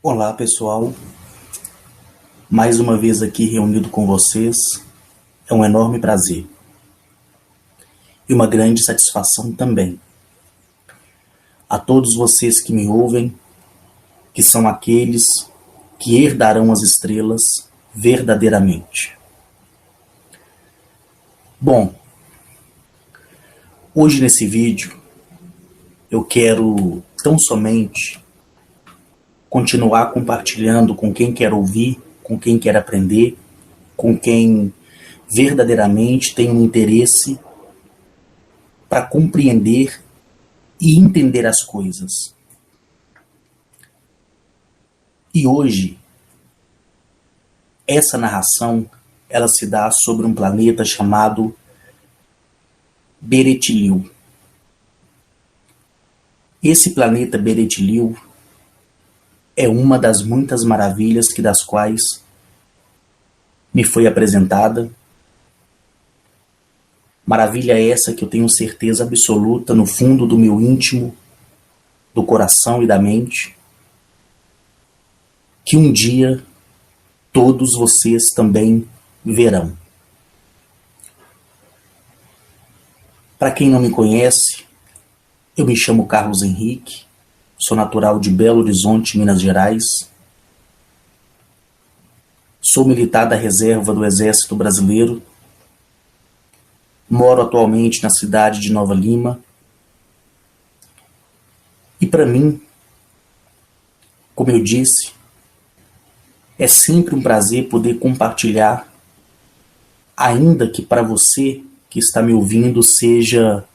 Olá pessoal, mais uma vez aqui reunido com vocês, é um enorme prazer e uma grande satisfação também. A todos vocês que me ouvem, que são aqueles que herdarão as estrelas verdadeiramente. Bom, hoje nesse vídeo eu quero tão somente continuar compartilhando com quem quer ouvir, com quem quer aprender, com quem verdadeiramente tem um interesse para compreender e entender as coisas. E hoje, essa narração, ela se dá sobre um planeta chamado Beretiliu. Esse planeta Beretiliu é uma das muitas maravilhas das quais me foi apresentada. Maravilha essa que eu tenho certeza absoluta no fundo do meu íntimo, do coração e da mente, que um dia todos vocês também verão. Para quem não me conhece, eu me chamo Carlos Henrique, sou natural de Belo Horizonte, Minas Gerais. Sou militar da reserva do Exército Brasileiro. Moro atualmente na cidade de Nova Lima. E para mim, como eu disse, é sempre um prazer poder compartilhar, ainda que para você que está me ouvindo seja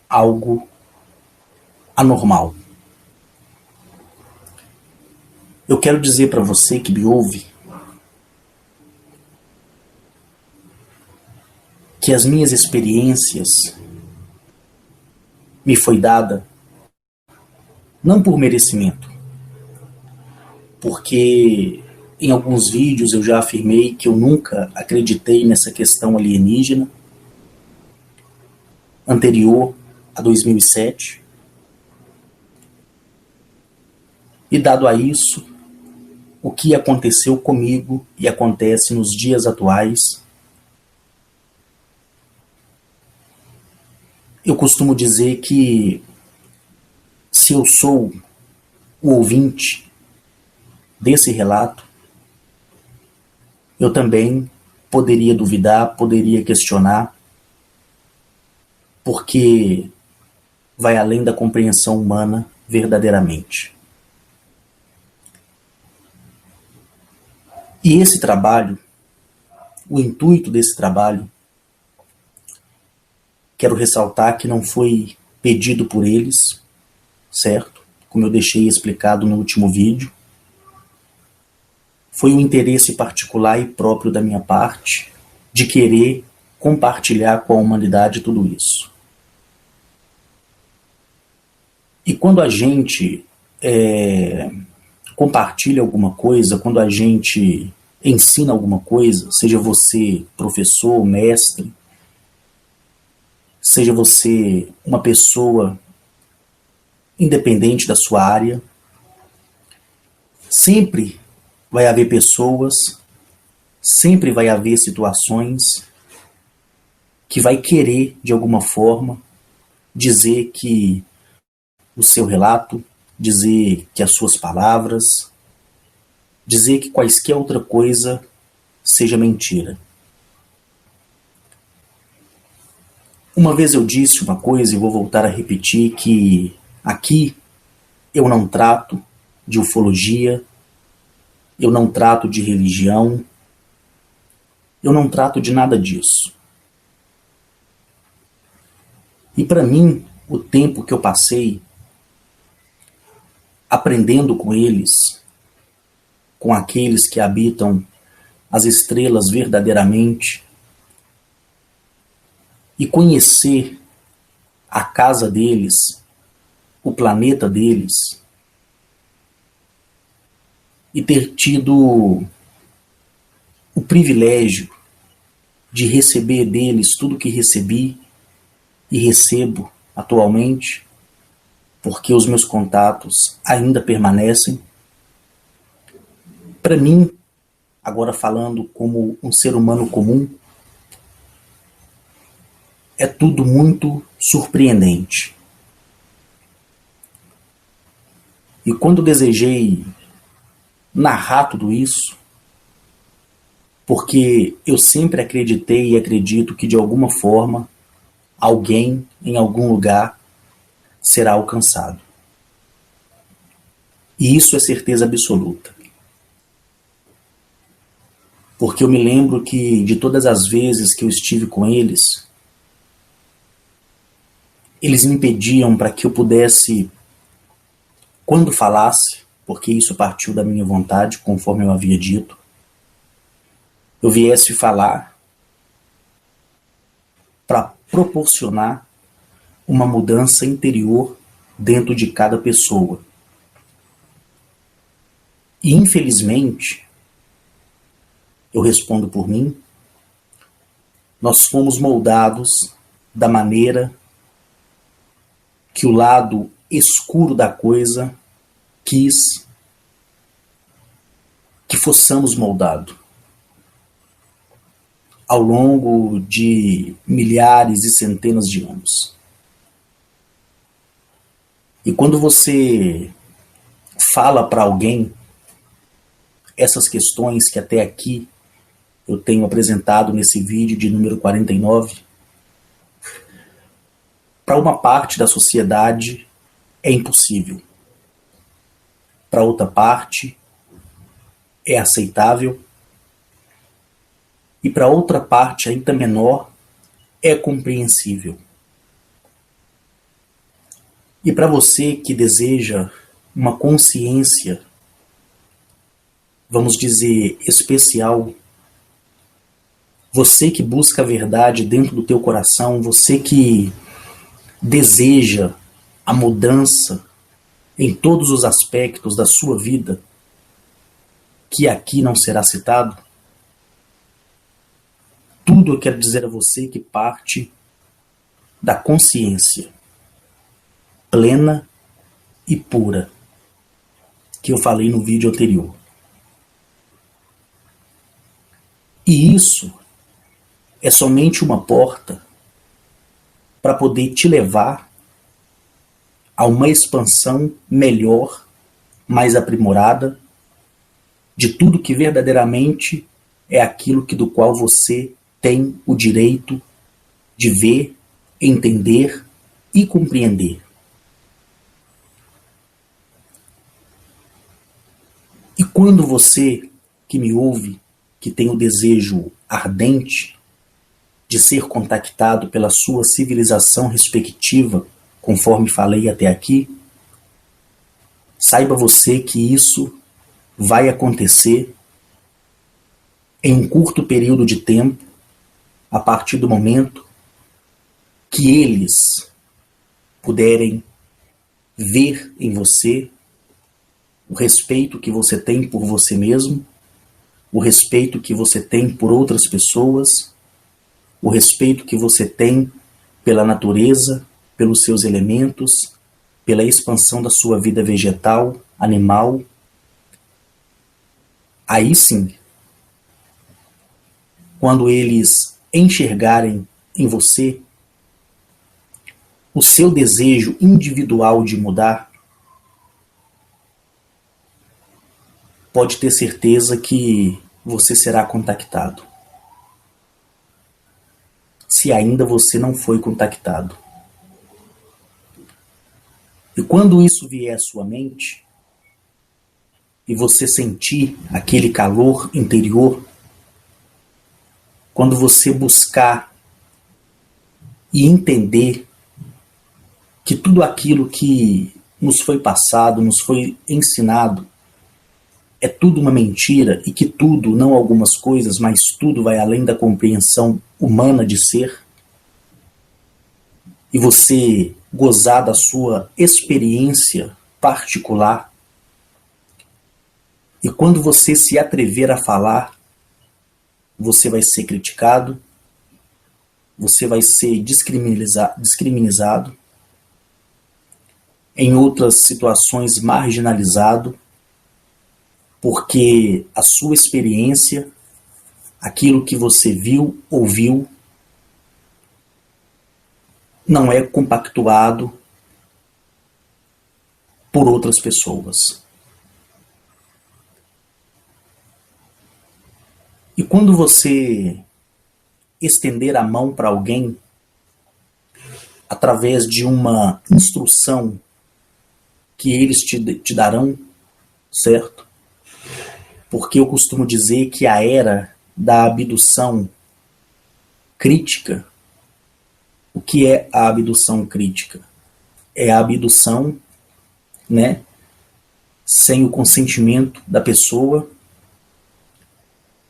algo anormal. Eu quero dizer para você que me ouve que as minhas experiências me foi dada não por merecimento, porque em alguns vídeos eu já afirmei que eu nunca acreditei nessa questão alienígena anterior a 2007. E dado a isso, o que aconteceu comigo e acontece nos dias atuais, eu costumo dizer que se eu sou o ouvinte desse relato, eu também poderia duvidar, poderia questionar, porque vai além da compreensão humana verdadeiramente. E esse trabalho, o intuito desse trabalho, quero ressaltar que não foi pedido por eles, certo? Como eu deixei explicado no último vídeo. Foi um interesse particular e próprio da minha parte de querer compartilhar com a humanidade tudo isso. E quando a gente compartilha alguma coisa, quando a gente ensina alguma coisa, seja você professor, mestre, seja você uma pessoa independente da sua área, sempre vai haver pessoas, sempre vai haver situações que vai querer, de alguma forma, dizer que o seu relato, dizer que as suas palavras, dizer que quaisquer outra coisa seja mentira. Uma vez eu disse uma coisa e vou voltar a repetir, que aqui eu não trato de ufologia, eu não trato de religião, eu não trato de nada disso. E para mim, o tempo que eu passei aprendendo com eles, com aqueles que habitam as estrelas verdadeiramente, e conhecer a casa deles, o planeta deles, e ter tido o privilégio de receber deles tudo que recebi e recebo atualmente, porque os meus contatos ainda permanecem. Para mim, agora falando como um ser humano comum, é tudo muito surpreendente. E quando desejei narrar tudo isso, porque eu sempre acreditei e acredito que de alguma forma alguém em algum lugar será alcançado. E isso é certeza absoluta. Porque eu me lembro que de todas as vezes que eu estive com eles me pediam para que eu pudesse, quando falasse, porque isso partiu da minha vontade, conforme eu havia dito, eu viesse falar para proporcionar uma mudança interior dentro de cada pessoa. E infelizmente, eu respondo por mim, nós fomos moldados da maneira que o lado escuro da coisa quis que fossemos moldados. Ao longo de milhares e centenas de anos. E quando você fala para alguém essas questões que até aqui eu tenho apresentado nesse vídeo de número 49, para uma parte da sociedade é impossível. Para outra parte é aceitável. E para outra parte ainda menor é compreensível. E para você que deseja uma consciência, vamos dizer, especial, você que busca a verdade dentro do teu coração, você que deseja a mudança em todos os aspectos da sua vida, que aqui não será citado, tudo eu quero dizer a você que parte da consciência plena e pura que eu falei no vídeo anterior. E isso é somente uma porta para poder te levar a uma expansão melhor, mais aprimorada de tudo que verdadeiramente é aquilo que do qual você tem o direito de ver, entender e compreender. E quando você que me ouve, que tem o desejo ardente de ser contactado pela sua civilização respectiva, conforme falei até aqui, saiba você que isso vai acontecer em um curto período de tempo, a partir do momento que eles puderem ver em você o respeito que você tem por você mesmo, o respeito que você tem por outras pessoas, o respeito que você tem pela natureza, pelos seus elementos, pela expansão da sua vida vegetal, animal. Aí sim, quando eles enxergarem em você o seu desejo individual de mudar, pode ter certeza que você será contactado. Se ainda você não foi contactado. E quando isso vier à sua mente, e você sentir aquele calor interior, quando você buscar e entender que tudo aquilo que nos foi passado, nos foi ensinado, é tudo uma mentira e que tudo, não algumas coisas, mas tudo vai além da compreensão humana de ser, e você gozar da sua experiência particular, e quando você se atrever a falar, você vai ser criticado, você vai ser discriminado, em outras situações marginalizado, porque a sua experiência, aquilo que você viu, ouviu, não é compactuado por outras pessoas. E quando você estender a mão para alguém, através de uma instrução que eles te darão, certo? Porque eu costumo dizer que a era da abdução crítica, o que é a abdução crítica? É a abdução, né, sem o consentimento da pessoa,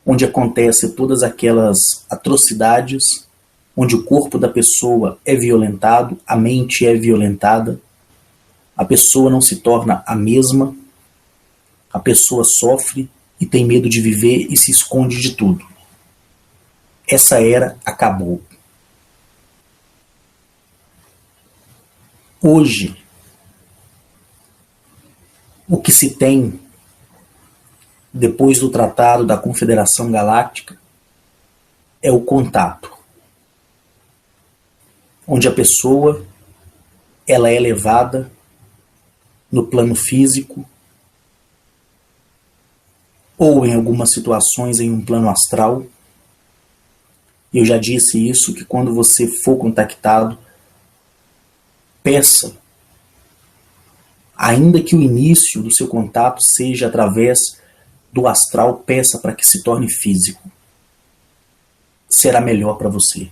onde acontecem todas aquelas atrocidades, onde o corpo da pessoa é violentado, a mente é violentada, a pessoa não se torna a mesma, a pessoa sofre e tem medo de viver e se esconde de tudo. Essa era acabou. Hoje, o que se tem depois do Tratado da Confederação Galáctica é o contato, onde a pessoa ela é levada no plano físico ou em algumas situações em um plano astral. Eu já disse isso, que quando você for contactado, peça, ainda que o início do seu contato seja através do astral, peça para que se torne físico. Será melhor para você.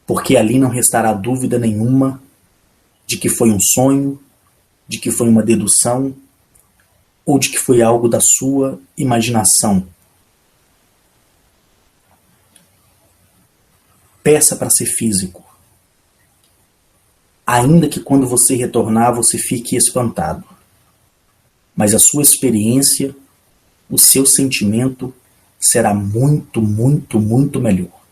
Porque ali não restará dúvida nenhuma de que foi um sonho, de que foi uma dedução, ou de que foi algo da sua imaginação. Peça para ser físico. Ainda que quando você retornar você fique espantado. Mas a sua experiência, o seu sentimento será muito, muito, muito melhor.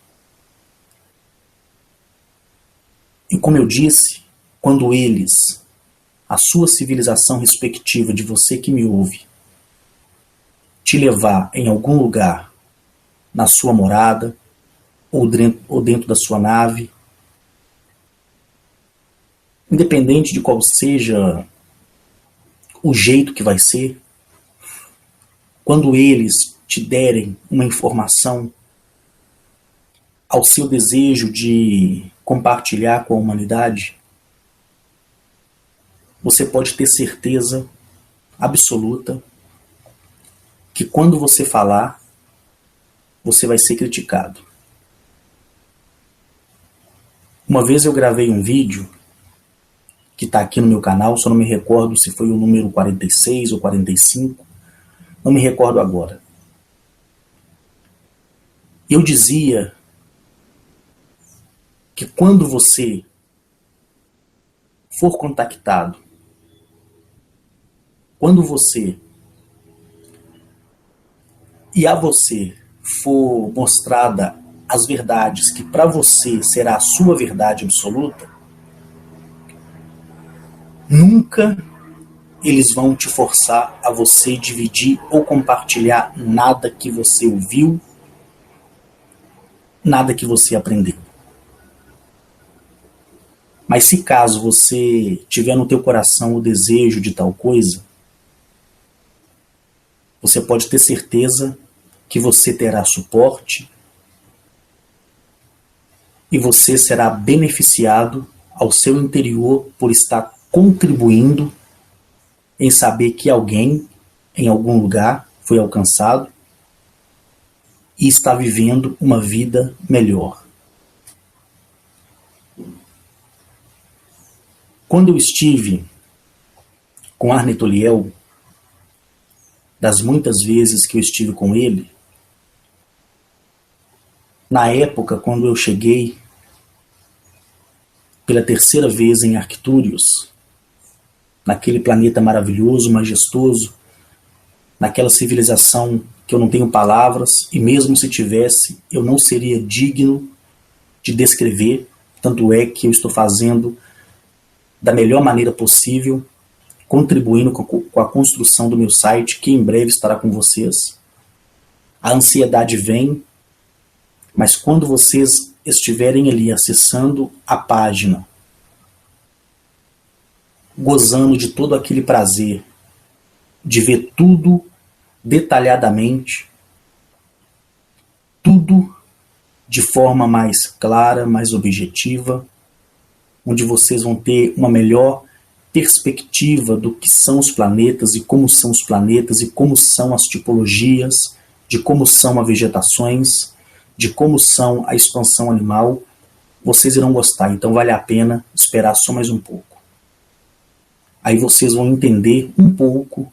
E como eu disse, quando eles, a sua civilização respectiva de você que me ouve, te levar em algum lugar, na sua morada, ou dentro da sua nave, independente de qual seja o jeito que vai ser, quando eles te derem uma informação ao seu desejo de compartilhar com a humanidade, você pode ter certeza absoluta que quando você falar, você vai ser criticado. Uma vez eu gravei um vídeo que está aqui no meu canal, só não me recordo se foi o número 46 ou 45, não me recordo agora. Eu dizia que quando você for contactado, quando você e a você for mostrada as verdades que para você será a sua verdade absoluta, nunca eles vão te forçar a você dividir ou compartilhar nada que você ouviu, nada que você aprendeu. Mas se caso você tiver no teu coração o desejo de tal coisa, você pode ter certeza que você terá suporte e você será beneficiado ao seu interior por estar contribuindo em saber que alguém, em algum lugar, foi alcançado e está vivendo uma vida melhor. Quando eu estive com Arne Toliel, das muitas vezes que eu estive com ele, na época, quando eu cheguei pela terceira vez em Arcturius, naquele planeta maravilhoso, majestoso, naquela civilização que eu não tenho palavras, e mesmo se tivesse, eu não seria digno de descrever, tanto é que eu estou fazendo da melhor maneira possível, contribuindo com a construção do meu site, que em breve estará com vocês. A ansiedade vem, mas quando vocês estiverem ali acessando a página, gozando de todo aquele prazer, de ver tudo detalhadamente, tudo de forma mais clara, mais objetiva, onde vocês vão ter uma melhor perspectiva do que são os planetas e como são os planetas e como são as tipologias, de como são as vegetações, de como são a expansão animal, vocês irão gostar. Então vale a pena esperar só mais um pouco. Aí vocês vão entender um pouco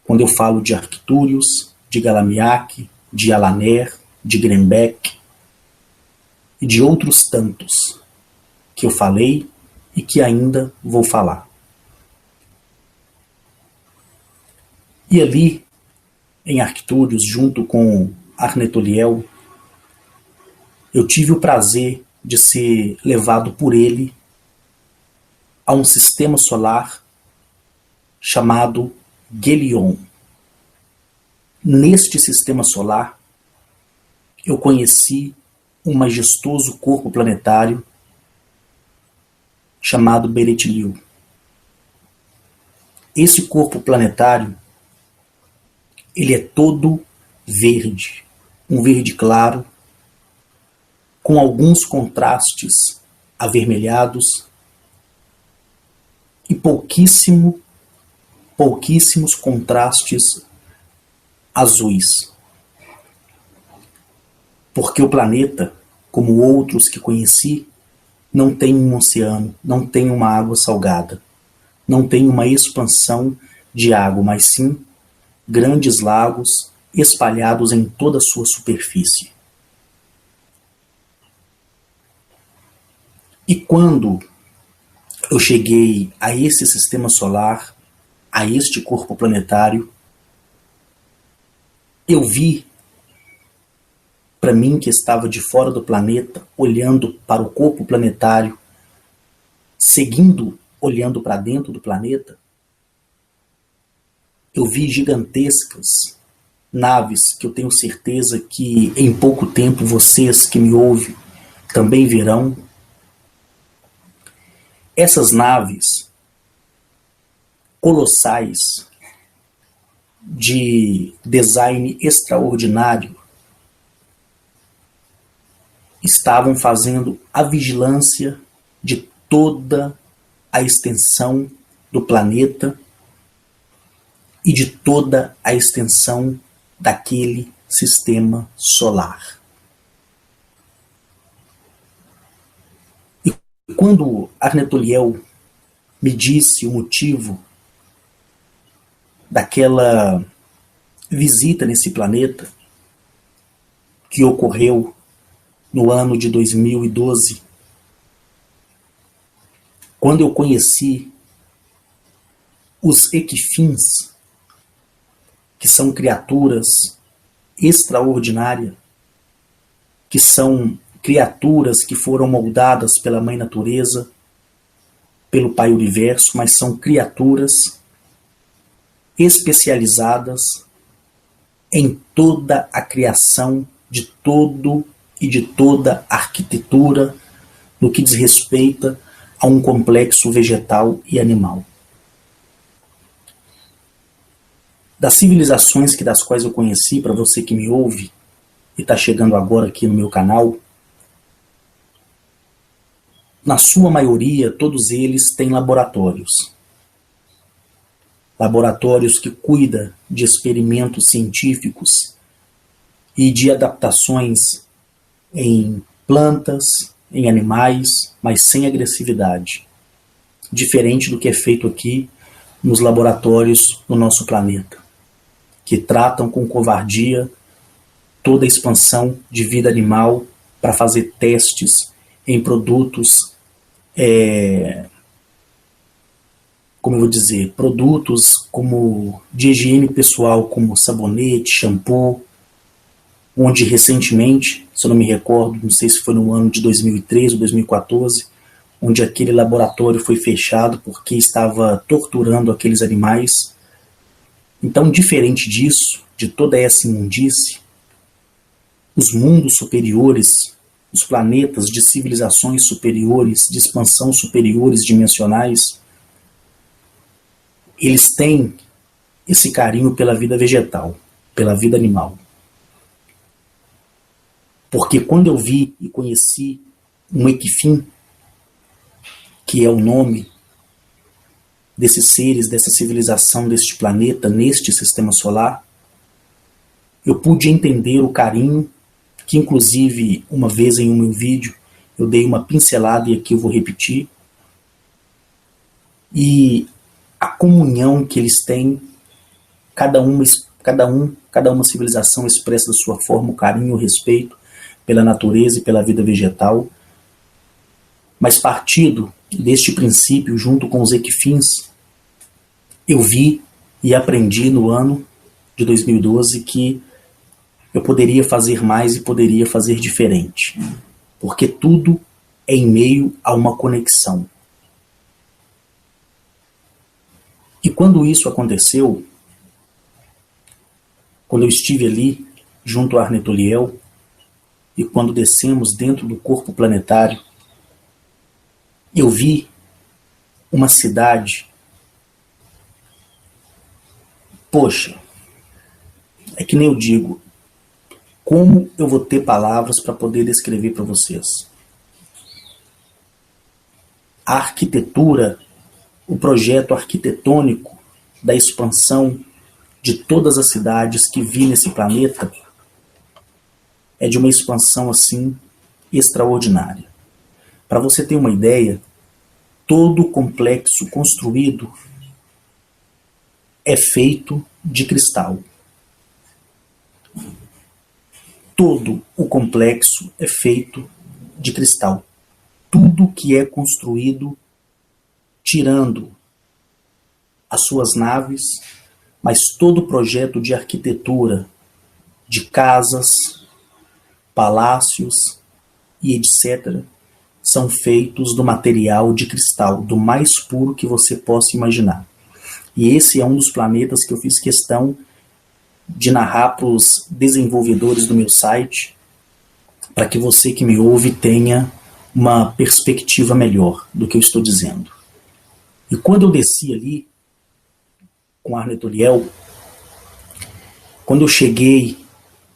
quando eu falo de Arcturius, de Galamiak, de Alaner, de Grembeck e de outros tantos que eu falei e que ainda vou falar. E ali, em Arcturius, junto com Arnetoliel, eu tive o prazer de ser levado por ele a um sistema solar chamado Gelion. Neste sistema solar, eu conheci um majestoso corpo planetário chamado Beretliu. Esse corpo planetário, ele é todo verde, um verde claro, com alguns contrastes avermelhados e pouquíssimos contrastes azuis. Porque o planeta, como outros que conheci, não tem um oceano, não tem uma água salgada, não tem uma expansão de água, mas sim grandes lagos espalhados em toda a sua superfície. E quando eu cheguei a esse sistema solar, a este corpo planetário, eu vi, para mim que estava de fora do planeta, olhando para o corpo planetário, seguindo, olhando para dentro do planeta, eu vi gigantescas naves que eu tenho certeza que em pouco tempo vocês que me ouvem também verão. Essas naves colossais, de design extraordinário, estavam fazendo a vigilância de toda a extensão do planeta e de toda a extensão daquele sistema solar. E quando Arnetoliel me disse o motivo daquela visita nesse planeta que ocorreu no ano de 2012, quando eu conheci os Equifins, que são criaturas extraordinárias, que são criaturas que foram moldadas pela Mãe Natureza, pelo Pai Universo, mas são criaturas especializadas em toda a criação de todo e de toda a arquitetura no que diz respeito a um complexo vegetal e animal. Das civilizações das quais eu conheci, para você que me ouve e está chegando agora aqui no meu canal, na sua maioria, todos eles têm laboratórios. Laboratórios que cuidam de experimentos científicos e de adaptações em plantas, em animais, mas sem agressividade. Diferente do que é feito aqui nos laboratórios do nosso planeta, que tratam com covardia toda a expansão de vida animal para fazer testes em produtos, como eu vou dizer, produtos como de higiene pessoal, como sabonete, shampoo, onde recentemente, se eu não me recordo, não sei se foi no ano de 2013 ou 2014, onde aquele laboratório foi fechado porque estava torturando aqueles animais. Então, diferente disso, de toda essa imundície, os mundos superiores, os planetas de civilizações superiores, de expansão superiores dimensionais, eles têm esse carinho pela vida vegetal, pela vida animal. Porque quando eu vi e conheci um Equifim, que é o nome desses seres, dessa civilização, deste planeta, neste sistema solar, eu pude entender o carinho, que inclusive uma vez em um meu vídeo eu dei uma pincelada e aqui eu vou repetir, e a comunhão que eles têm, cada uma civilização expressa da sua forma o carinho, o respeito pela natureza e pela vida vegetal, mas partido deste princípio, junto com os Equifins, eu vi e aprendi no ano de 2012 que eu poderia fazer mais e poderia fazer diferente, porque tudo é em meio a uma conexão. E quando isso aconteceu, quando eu estive ali, junto a Arnetoliel, e quando descemos dentro do corpo planetário, eu vi uma cidade. Poxa, é que nem eu digo, como eu vou ter palavras para poder descrever para vocês? A arquitetura, o projeto arquitetônico da expansão de todas as cidades que vi nesse planeta é de uma expansão assim extraordinária. Para você ter uma ideia, todo o complexo construído é feito de cristal. Todo o complexo é feito de cristal. Tudo que é construído, tirando as suas naves, mas todo o projeto de arquitetura, de casas, palácios e etc., são feitos do material de cristal, do mais puro que você possa imaginar. E esse é um dos planetas que eu fiz questão de narrar para os desenvolvedores do meu site, para que você que me ouve tenha uma perspectiva melhor do que eu estou dizendo. E quando eu desci ali, com Arnetoliel, quando eu cheguei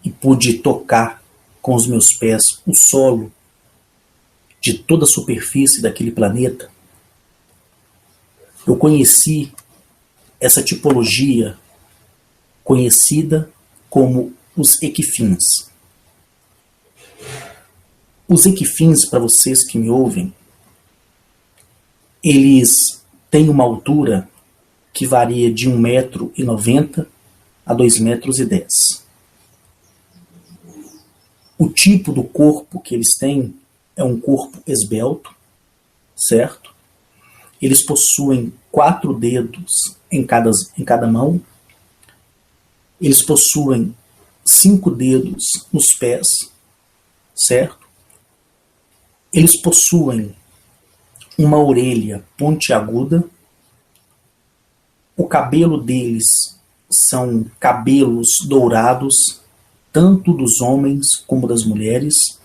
e pude tocar com os meus pés o solo de toda a superfície daquele planeta, eu conheci essa tipologia conhecida como os Equifins. Os Equifins, para vocês que me ouvem, eles têm uma altura que varia de 1,90 m a 2,10 m. O tipo do corpo que eles têm é um corpo esbelto, certo? Eles possuem 4 dedos em cada mão. Eles possuem 5 dedos nos pés, certo? Eles possuem uma orelha pontiaguda. O cabelo deles são cabelos dourados, tanto dos homens como das mulheres.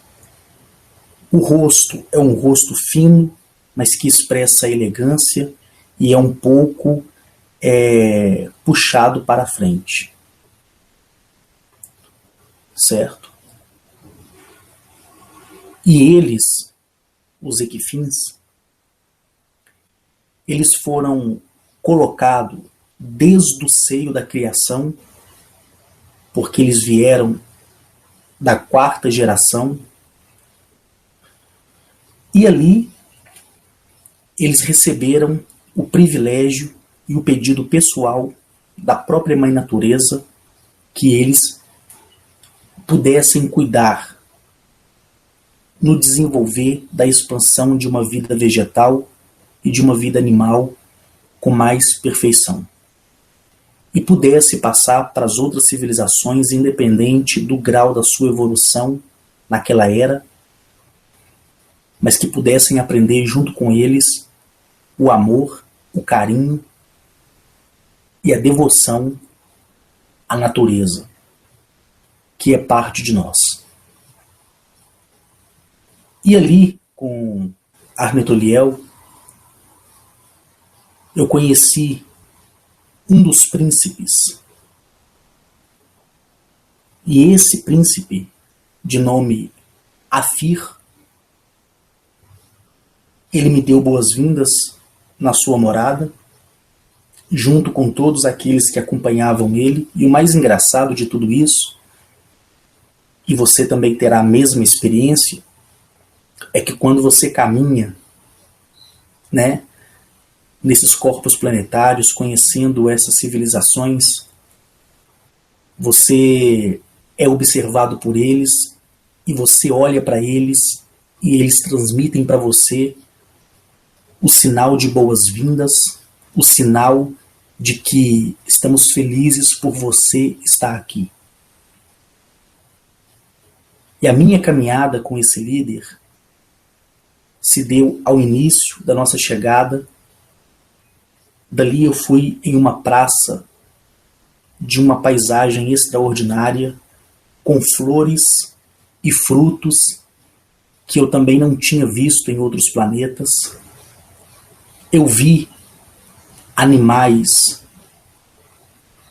O rosto é um rosto fino, mas que expressa elegância e é um pouco puxado para a frente. Certo? E eles, os Equifins, eles foram colocados desde o seio da criação, porque eles vieram da 4ª geração, e ali eles receberam o privilégio e o pedido pessoal da própria Mãe Natureza que eles pudessem cuidar no desenvolver da expansão de uma vida vegetal e de uma vida animal com mais perfeição. E pudesse passar para as outras civilizações, independente do grau da sua evolução naquela era, mas que pudessem aprender junto com eles o amor, o carinho e a devoção à natureza, que é parte de nós. E ali, com Arne Toliel, eu conheci um dos príncipes. E esse príncipe, de nome Afir, ele me deu boas-vindas na sua morada, junto com todos aqueles que acompanhavam ele. E o mais engraçado de tudo isso, e você também terá a mesma experiência, é que quando você caminha, né, nesses corpos planetários, conhecendo essas civilizações, você é observado por eles e você olha para eles e eles transmitem para você o sinal de boas-vindas, o sinal de que estamos felizes por você estar aqui. E a minha caminhada com esse líder se deu ao início da nossa chegada. Dali eu fui em uma praça de uma paisagem extraordinária, com flores e frutos que eu também não tinha visto em outros planetas. Eu vi animais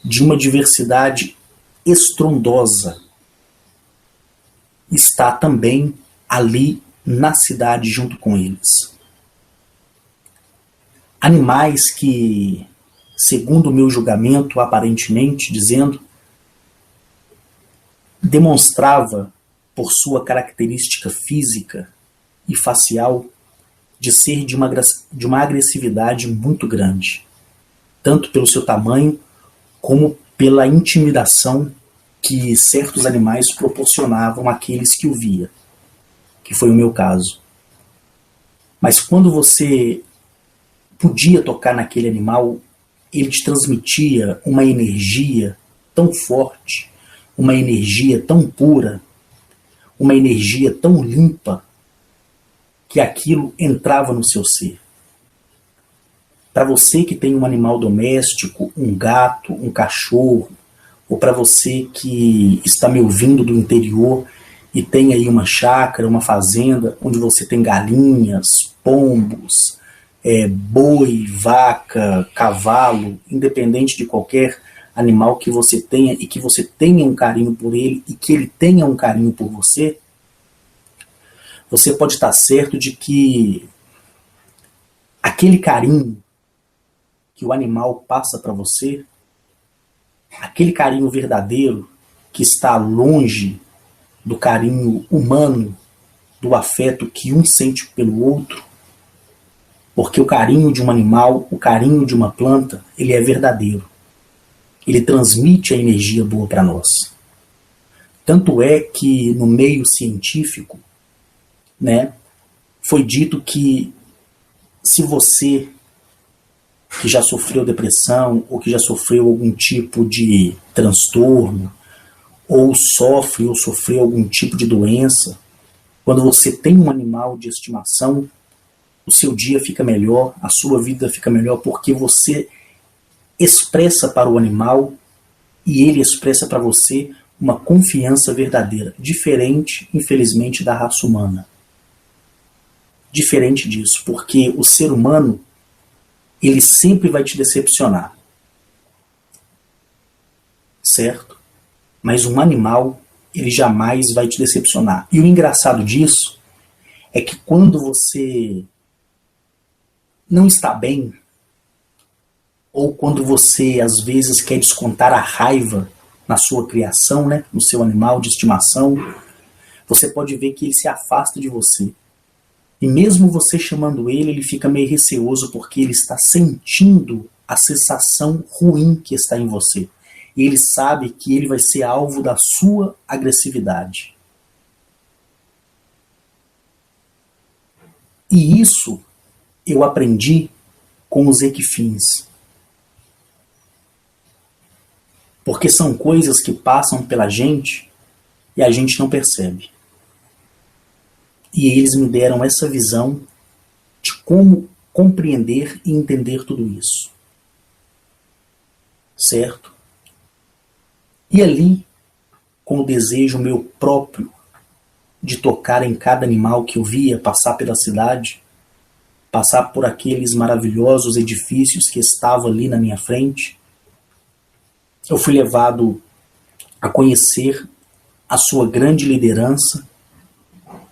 de uma diversidade estrondosa. Está também ali na cidade junto com eles. Animais que, segundo o meu julgamento, aparentemente dizendo, demonstrava, por sua característica física e facial, de ser de uma agressividade muito grande, tanto pelo seu tamanho como pela intimidação que certos animais proporcionavam àqueles que o via, que foi o meu caso. Mas quando você podia tocar naquele animal, ele te transmitia uma energia tão forte, uma energia tão pura, uma energia tão limpa, que aquilo entrava no seu ser. Para você que tem um animal doméstico, um gato, um cachorro, ou para você que está me ouvindo do interior e tem aí uma chácara, uma fazenda, onde você tem galinhas, pombos, boi, vaca, cavalo, independente de qualquer animal que você tenha e que você tenha um carinho por ele e que ele tenha um carinho por você, você pode estar certo de que aquele carinho que o animal passa para você, aquele carinho verdadeiro que está longe do carinho humano, do afeto que um sente pelo outro, porque o carinho de um animal, o carinho de uma planta, ele é verdadeiro. Ele transmite a energia boa para nós. Tanto é que no meio científico, né, foi dito que se você que já sofreu depressão ou que já sofreu algum tipo de transtorno ou sofre ou sofreu algum tipo de doença, quando você tem um animal de estimação, o seu dia fica melhor, a sua vida fica melhor, porque você expressa para o animal e ele expressa para você uma confiança verdadeira, diferente, infelizmente, da raça humana. Diferente disso, porque o ser humano, ele sempre vai te decepcionar. Certo? Mas um animal, ele jamais vai te decepcionar. E o engraçado disso é que quando você não está bem, ou quando você às vezes quer descontar a raiva na sua criação, né, no seu animal de estimação, você pode ver que ele se afasta de você. E mesmo você chamando ele, ele fica meio receoso porque ele está sentindo a sensação ruim que está em você. E ele sabe que ele vai ser alvo da sua agressividade. E isso eu aprendi com os equifins. Porque são coisas que passam pela gente e a gente não percebe. E eles me deram essa visão de como compreender e entender tudo isso. Certo? E ali, com o desejo meu próprio de tocar em cada animal que eu via passar pela cidade, passar por aqueles maravilhosos edifícios que estavam ali na minha frente, eu fui levado a conhecer a sua grande liderança,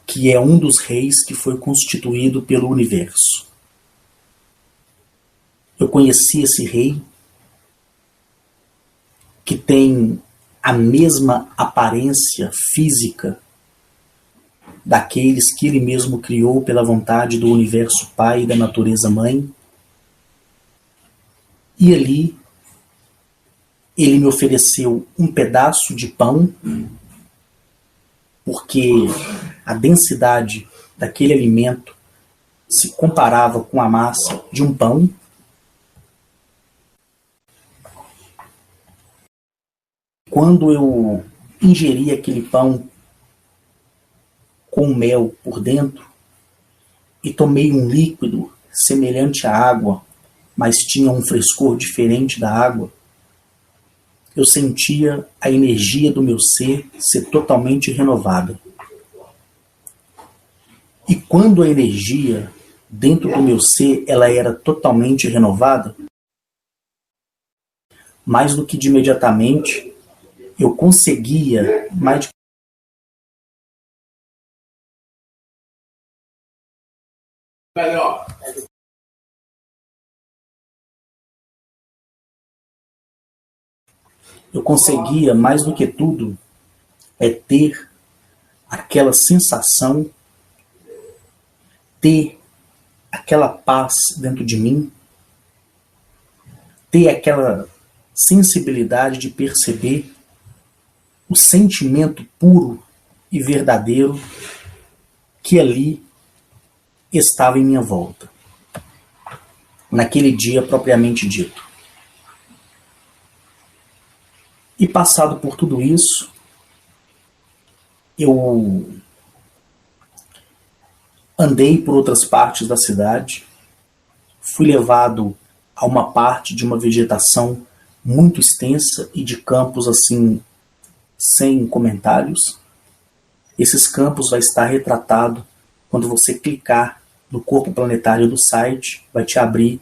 que é um dos reis que foi constituído pelo universo. Eu conheci esse rei que tem a mesma aparência física daqueles que ele mesmo criou pela vontade do universo Pai e da natureza Mãe. E ali ele me ofereceu um pedaço de pão, porque a densidade daquele alimento se comparava com a massa de um pão. Quando eu ingeri aquele pão com mel por dentro e tomei um líquido semelhante à água, mas tinha um frescor diferente da água, eu sentia a energia do meu ser totalmente renovada. E quando a energia dentro do meu ser ela era totalmente renovada, mais do que de imediatamente, eu conseguia mais eu conseguia mais do que tudo ter aquela sensação, ter aquela paz dentro de mim, ter aquela sensibilidade de perceber o sentimento puro e verdadeiro que ali estava em minha volta, naquele dia propriamente dito. E passado por tudo isso, eu andei por outras partes da cidade, fui levado a uma parte de uma vegetação muito extensa e de campos assim, sem comentários. Esses campos vai estar retratado quando você clicar no corpo planetário do site, vai te abrir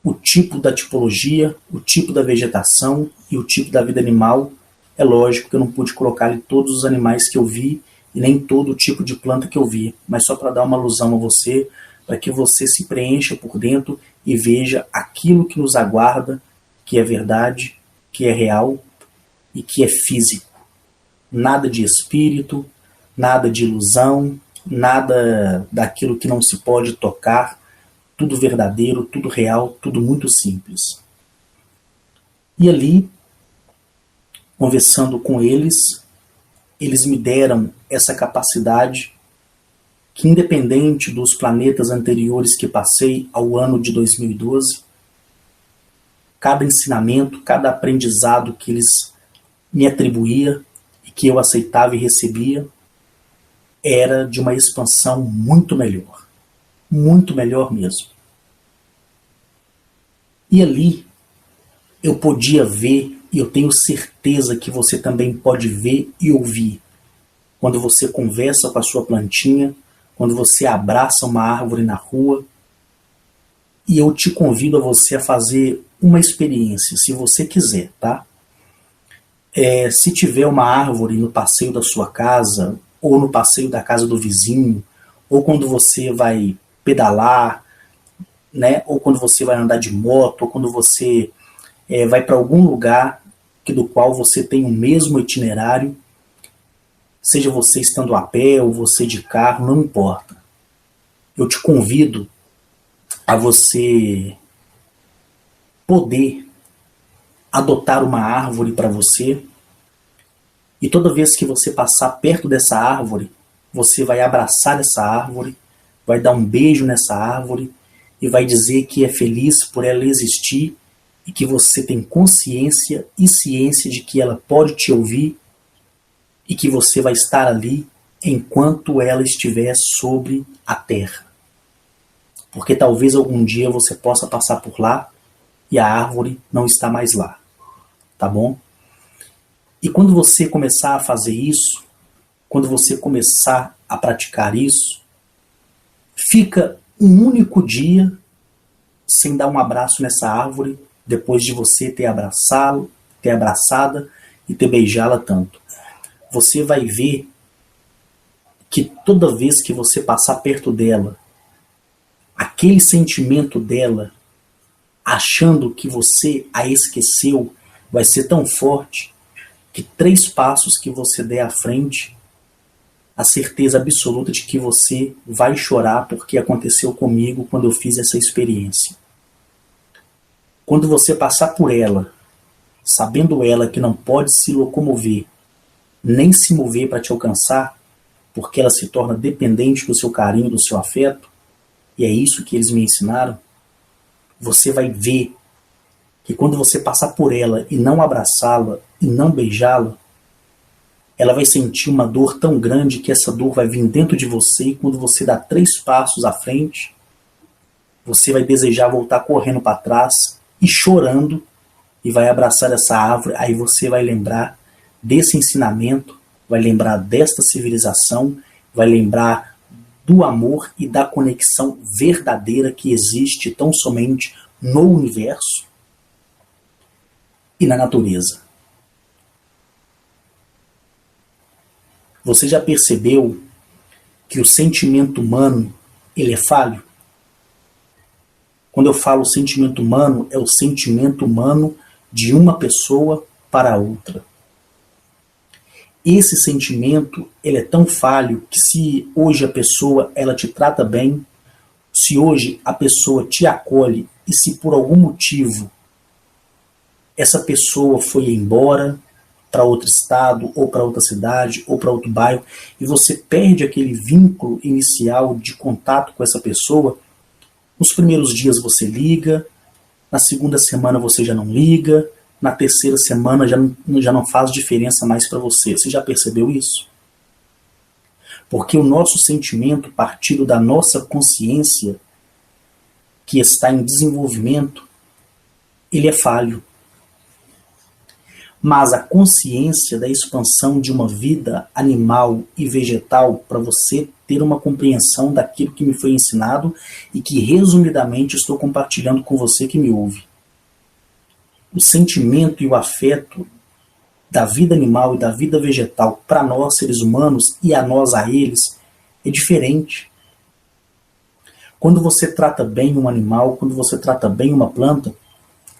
o tipo da tipologia, o tipo da vegetação e o tipo da vida animal. É lógico que eu não pude colocar ali todos os animais que eu vi e nem todo o tipo de planta que eu vi, mas só para dar uma alusão a você, para que você se preencha por dentro e veja aquilo que nos aguarda, que é verdade, que é real e que é físico. Nada de espírito, nada de ilusão, nada daquilo que não se pode tocar, tudo verdadeiro, tudo real, tudo muito simples. E ali, conversando com eles me deram essa capacidade que, independente dos planetas anteriores que passei ao ano de 2012, cada ensinamento, cada aprendizado que eles me atribuíam e que eu aceitava e recebia, era de uma expansão muito melhor mesmo. E ali eu podia ver, e eu tenho certeza que você também pode ver e ouvir, quando você conversa com a sua plantinha, quando você abraça uma árvore na rua. E eu te convido a você a fazer uma experiência, se você quiser, tá? Se tiver uma árvore no passeio da sua casa, ou no passeio da casa do vizinho, ou quando você vai pedalar, né? Ou quando você vai andar de moto, ou quando você vai para algum lugar do qual você tem o mesmo itinerário, seja você estando a pé ou você de carro, não importa. Eu te convido a você poder adotar uma árvore para você, e toda vez que você passar perto dessa árvore, você vai abraçar essa árvore, vai dar um beijo nessa árvore e vai dizer que é feliz por ela existir e que você tem consciência e ciência de que ela pode te ouvir e que você vai estar ali enquanto ela estiver sobre a terra. Porque talvez algum dia você possa passar por lá e a árvore não está mais lá, tá bom? E quando você começar a fazer isso, quando você começar a praticar isso, fica um único dia sem dar um abraço nessa árvore, depois de você ter abraçada e ter beijá-la tanto. Você vai ver que toda vez que você passar perto dela, aquele sentimento dela, achando que você a esqueceu, vai ser tão forte que 3 passos que você der à frente, a certeza absoluta de que você vai chorar porque aconteceu comigo quando eu fiz essa experiência. Quando você passar por ela, sabendo ela que não pode se locomover, nem se mover para te alcançar, porque ela se torna dependente do seu carinho, do seu afeto, e é isso que eles me ensinaram, você vai ver que quando você passar por ela e não abraçá-la e não beijá-la, ela vai sentir uma dor tão grande que essa dor vai vir dentro de você e quando você dá 3 passos à frente, você vai desejar voltar correndo para trás e chorando e vai abraçar essa árvore. Aí você vai lembrar desse ensinamento, vai lembrar desta civilização, vai lembrar do amor e da conexão verdadeira que existe tão somente no universo e na natureza. Você já percebeu que o sentimento humano, ele é falho? Quando eu falo sentimento humano, é o sentimento humano de uma pessoa para outra. Esse sentimento, ele é tão falho que se hoje a pessoa ela te trata bem, se hoje a pessoa te acolhe e se por algum motivo essa pessoa foi embora para outro estado, ou para outra cidade, ou para outro bairro, e você perde aquele vínculo inicial de contato com essa pessoa, nos primeiros dias você liga, na segunda semana você já não liga, na terceira semana já não faz diferença mais para você. Você já percebeu isso? Porque o nosso sentimento, partindo da nossa consciência, que está em desenvolvimento, ele é falho. Mas a consciência da expansão de uma vida animal e vegetal, para você ter uma compreensão daquilo que me foi ensinado e que resumidamente estou compartilhando com você que me ouve. O sentimento e o afeto da vida animal e da vida vegetal para nós seres humanos e a nós a eles é diferente. Quando você trata bem um animal, quando você trata bem uma planta,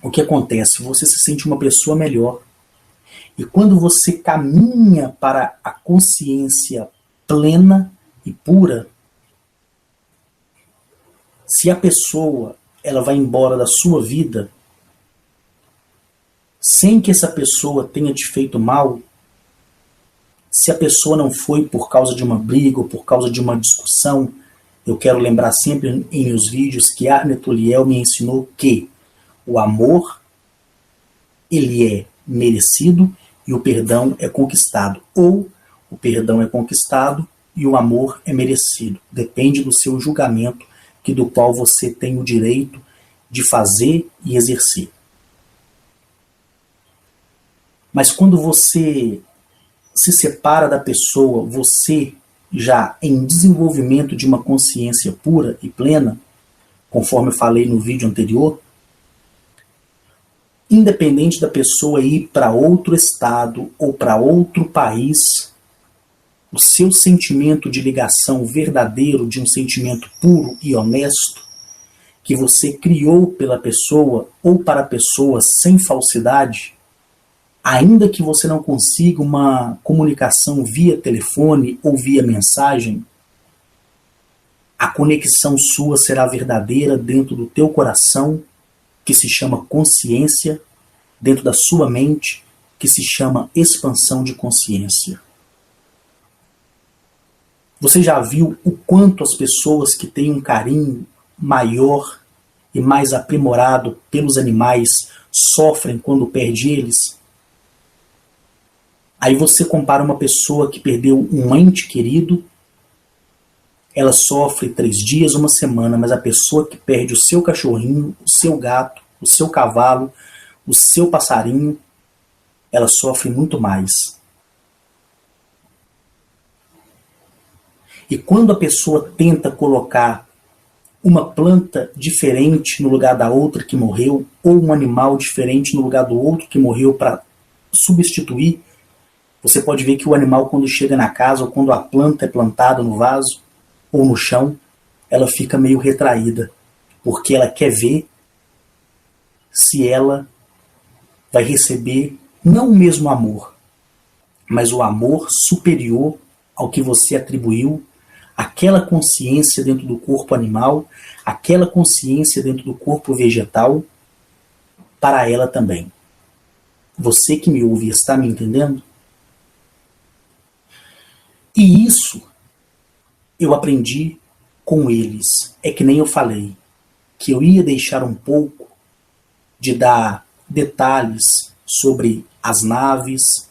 o que acontece? Você se sente uma pessoa melhor. E quando você caminha para a consciência plena e pura, se a pessoa ela vai embora da sua vida, sem que essa pessoa tenha te feito mal, se a pessoa não foi por causa de uma briga ou por causa de uma discussão, eu quero lembrar sempre em meus vídeos que Arne Toliel me ensinou que o amor ele é merecido e o perdão é conquistado. Ou o perdão é conquistado e o amor é merecido. Depende do seu julgamento, que do qual você tem o direito de fazer e exercer. Mas quando você se separa da pessoa, você já em desenvolvimento de uma consciência pura e plena, conforme eu falei no vídeo anterior, independente da pessoa ir para outro estado ou para outro país, o seu sentimento de ligação verdadeiro, de um sentimento puro e honesto, que você criou pela pessoa ou para a pessoa sem falsidade, ainda que você não consiga uma comunicação via telefone ou via mensagem, a conexão sua será verdadeira dentro do teu coração, que se chama consciência, dentro da sua mente, que se chama expansão de consciência. Você já viu o quanto as pessoas que têm um carinho maior e mais aprimorado pelos animais sofrem quando perde eles? Aí você compara uma pessoa que perdeu um ente querido, ela sofre 3 dias, uma semana, mas a pessoa que perde o seu cachorrinho, o seu gato, o seu cavalo, o seu passarinho, ela sofre muito mais. E quando a pessoa tenta colocar uma planta diferente no lugar da outra que morreu, ou um animal diferente no lugar do outro que morreu para substituir, você pode ver que o animal, quando chega na casa, ou quando a planta é plantada no vaso ou no chão, ela fica meio retraída, porque ela quer ver se ela vai receber não o mesmo amor, mas o amor superior ao que você atribuiu, aquela consciência dentro do corpo animal, aquela consciência dentro do corpo vegetal, para ela também. Você que me ouve está me entendendo? E isso eu aprendi com eles. É que nem eu falei, que eu ia deixar um pouco de dar detalhes sobre as naves,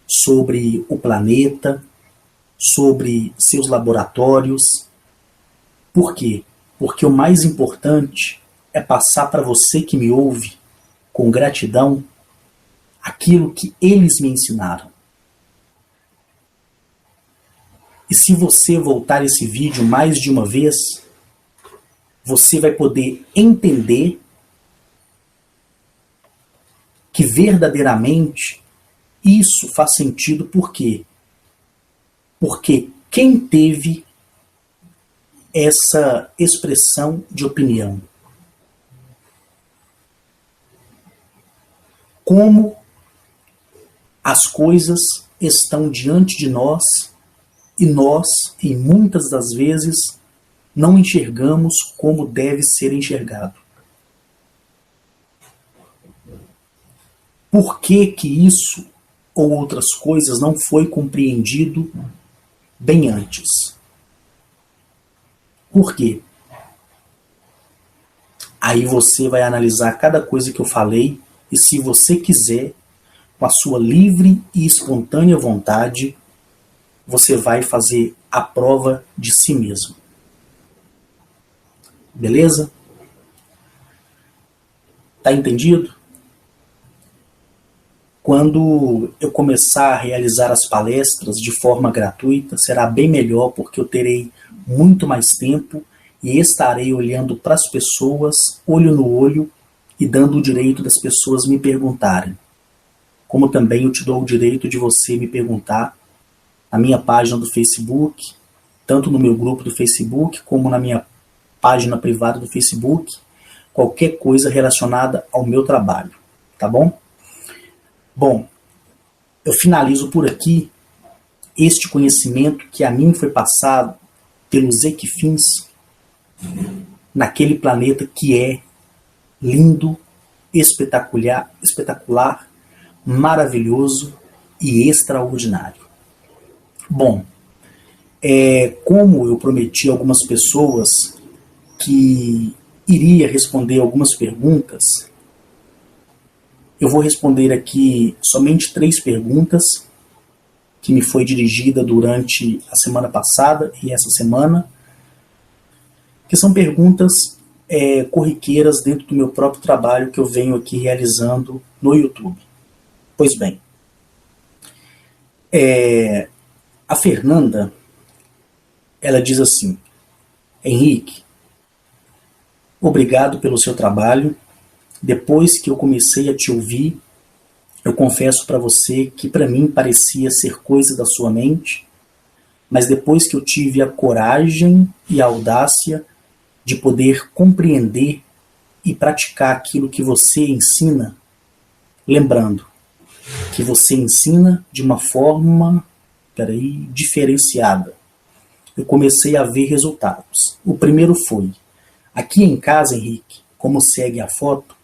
sobre o planeta, sobre seus laboratórios. Por quê? Porque o mais importante é passar para você que me ouve, com gratidão, aquilo que eles me ensinaram. E se você voltar esse vídeo mais de uma vez, você vai poder entender que verdadeiramente isso faz sentido. Por quê? Porque quem teve essa expressão de opinião? Como as coisas estão diante de nós e nós, em muitas das vezes, não enxergamos como deve ser enxergado. Por que que isso ou outras coisas não foi compreendido bem antes? Por quê? Aí você vai analisar cada coisa que eu falei e, se você quiser, com a sua livre e espontânea vontade, você vai fazer a prova de si mesmo. Beleza? Tá entendido? Quando eu começar a realizar as palestras de forma gratuita, será bem melhor, porque eu terei muito mais tempo e estarei olhando para as pessoas, olho no olho, e dando o direito das pessoas me perguntarem. Como também eu te dou o direito de você me perguntar na minha página do Facebook, tanto no meu grupo do Facebook, como na minha página privada do Facebook, qualquer coisa relacionada ao meu trabalho, tá bom? Bom, eu finalizo por aqui este conhecimento que a mim foi passado pelos Equifins, naquele planeta que é lindo, espetacular, maravilhoso e extraordinário. Bom, como eu prometi a algumas pessoas que iria responder algumas perguntas, eu vou responder aqui somente 3 perguntas que me foi dirigida durante a semana passada e essa semana, que são perguntas corriqueiras dentro do meu próprio trabalho que eu venho aqui realizando no YouTube. Pois bem, a Fernanda, ela diz assim: Henrique, obrigado pelo seu trabalho. Depois que eu comecei a te ouvir, eu confesso para você que para mim parecia ser coisa da sua mente, mas depois que eu tive a coragem e a audácia de poder compreender e praticar aquilo que você ensina, lembrando que você ensina de uma forma diferenciada, eu comecei a ver resultados. O primeiro foi, aqui em casa, Henrique, como segue a foto,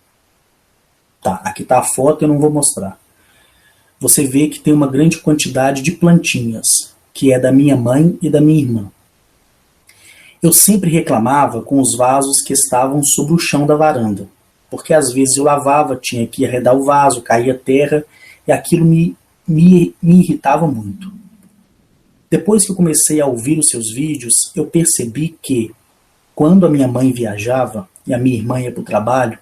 tá, aqui está a foto, eu não vou mostrar. Você vê que tem uma grande quantidade de plantinhas, que é da minha mãe e da minha irmã. Eu sempre reclamava com os vasos que estavam sobre o chão da varanda, porque às vezes eu lavava, tinha que arredar o vaso, caía terra, e aquilo me me irritava muito. Depois que eu comecei a ouvir os seus vídeos, eu percebi que, quando a minha mãe viajava e a minha irmã ia para o trabalho,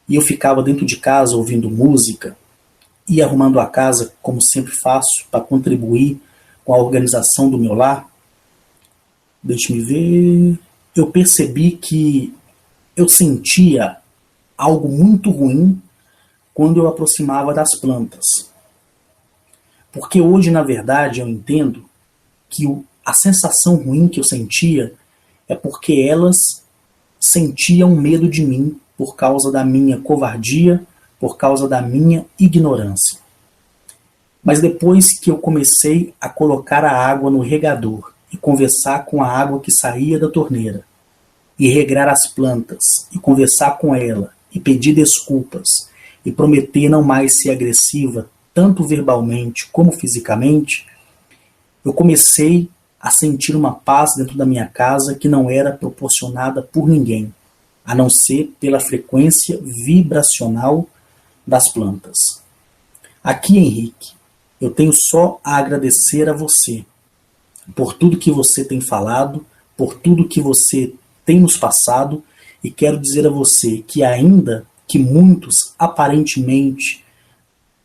e eu ficava dentro de casa ouvindo música e arrumando a casa, como sempre faço, para contribuir com a organização do meu lar, deixe-me ver, eu percebi que eu sentia algo muito ruim quando eu aproximava das plantas. Porque hoje, na verdade, eu entendo que a sensação ruim que eu sentia é porque elas sentiam medo de mim por causa da minha covardia, por causa da minha ignorância. Mas depois que eu comecei a colocar a água no regador e conversar com a água que saía da torneira, e regrar as plantas, e conversar com ela, e pedir desculpas, e prometer não mais ser agressiva, tanto verbalmente como fisicamente, eu comecei a sentir uma paz dentro da minha casa que não era proporcionada por ninguém, a não ser pela frequência vibracional das plantas. Aqui, Henrique, eu tenho só a agradecer a você por tudo que você tem falado, por tudo que você tem nos passado, e quero dizer a você que, ainda que muitos aparentemente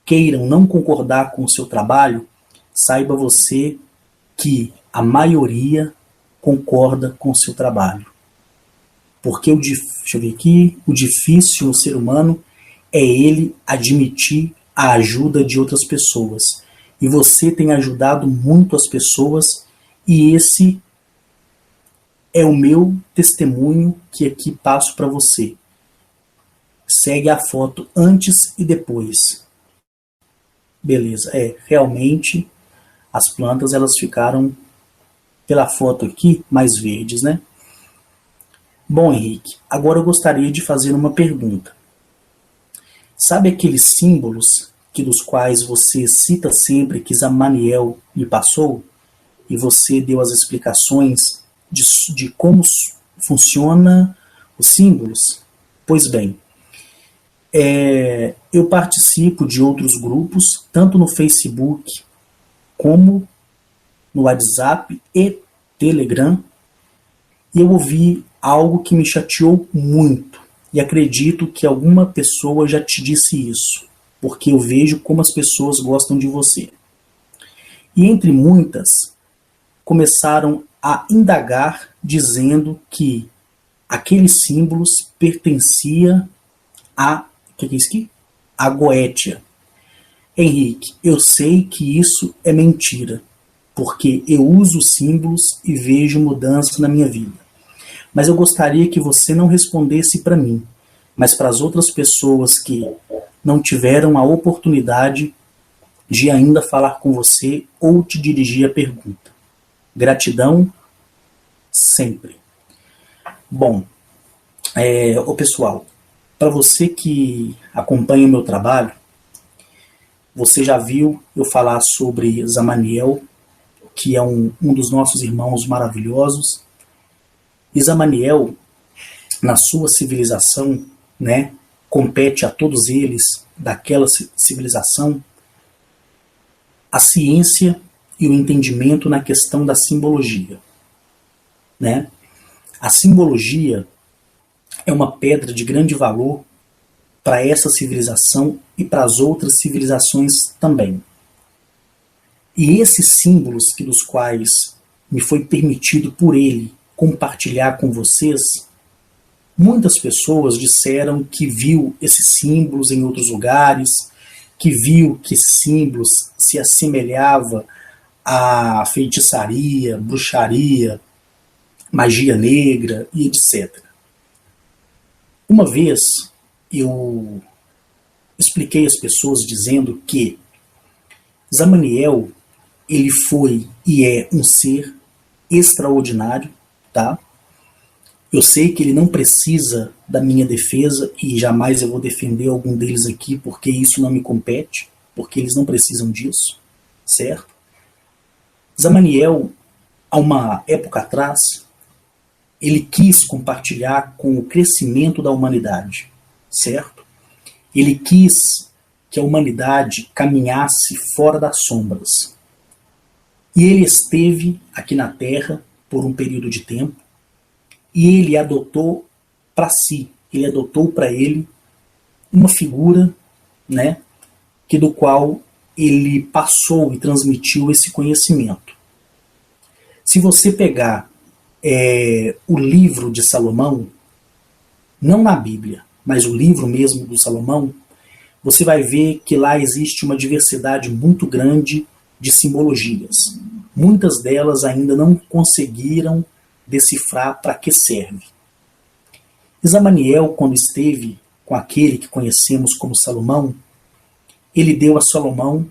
queiram não concordar com o seu trabalho, saiba você que a maioria concorda com o seu trabalho. Porque deixa eu ver aqui, o difícil no ser humano é ele admitir a ajuda de outras pessoas. E você tem ajudado muito as pessoas, e esse é o meu testemunho que aqui passo para você. Segue a foto antes e depois. Beleza, realmente as plantas elas ficaram, pela foto aqui, mais verdes, né? Bom, Henrique, agora eu gostaria de fazer uma pergunta. Sabe aqueles símbolos dos quais você cita sempre que Zamaniel lhe passou? E você deu as explicações de como funciona os símbolos? Pois bem, eu participo de outros grupos, tanto no Facebook como no WhatsApp e Telegram, e eu ouvi algo que me chateou muito, e acredito que alguma pessoa já te disse isso, porque eu vejo como as pessoas gostam de você. E entre muitas, começaram a indagar, dizendo que aqueles símbolos pertenciam a... O que é isso aqui? A Goétia. Henrique, eu sei que isso é mentira, porque eu uso símbolos e vejo mudança na minha vida. Mas eu gostaria que você não respondesse para mim, mas para as outras pessoas que não tiveram a oportunidade de ainda falar com você ou te dirigir a pergunta. Gratidão sempre. Bom, pessoal, para você que acompanha o meu trabalho, você já viu eu falar sobre Zamaniel, que é um dos nossos irmãos maravilhosos. E Zamaniel, na sua civilização, né, compete a todos eles daquela civilização a ciência e o entendimento na questão da simbologia, né? A simbologia é uma pedra de grande valor para essa civilização e para as outras civilizações também. E esses símbolos dos quais me foi permitido por ele compartilhar com vocês, muitas pessoas disseram que viu esses símbolos em outros lugares, que viu que esses símbolos se assemelhava a feitiçaria, bruxaria, magia negra e etc. Uma vez eu expliquei às pessoas dizendo que Zamaniel, ele foi e é um ser extraordinário, tá? Eu sei que ele não precisa da minha defesa e jamais eu vou defender algum deles aqui porque isso não me compete, porque eles não precisam disso, certo? Zamaniel, há uma época atrás, ele quis compartilhar com o crescimento da humanidade, certo? Ele quis que a humanidade caminhasse fora das sombras. E ele esteve aqui na Terra por um período de tempo, e ele adotou para si, ele adotou para ele uma figura, né, que do qual ele passou e transmitiu esse conhecimento. Se você pegar o livro de Salomão, não na Bíblia, mas o livro mesmo do Salomão, você vai ver que lá existe uma diversidade muito grande de simbologias. Muitas delas ainda não conseguiram decifrar para que serve. Zamaniel, quando esteve com aquele que conhecemos como Salomão, ele deu a Salomão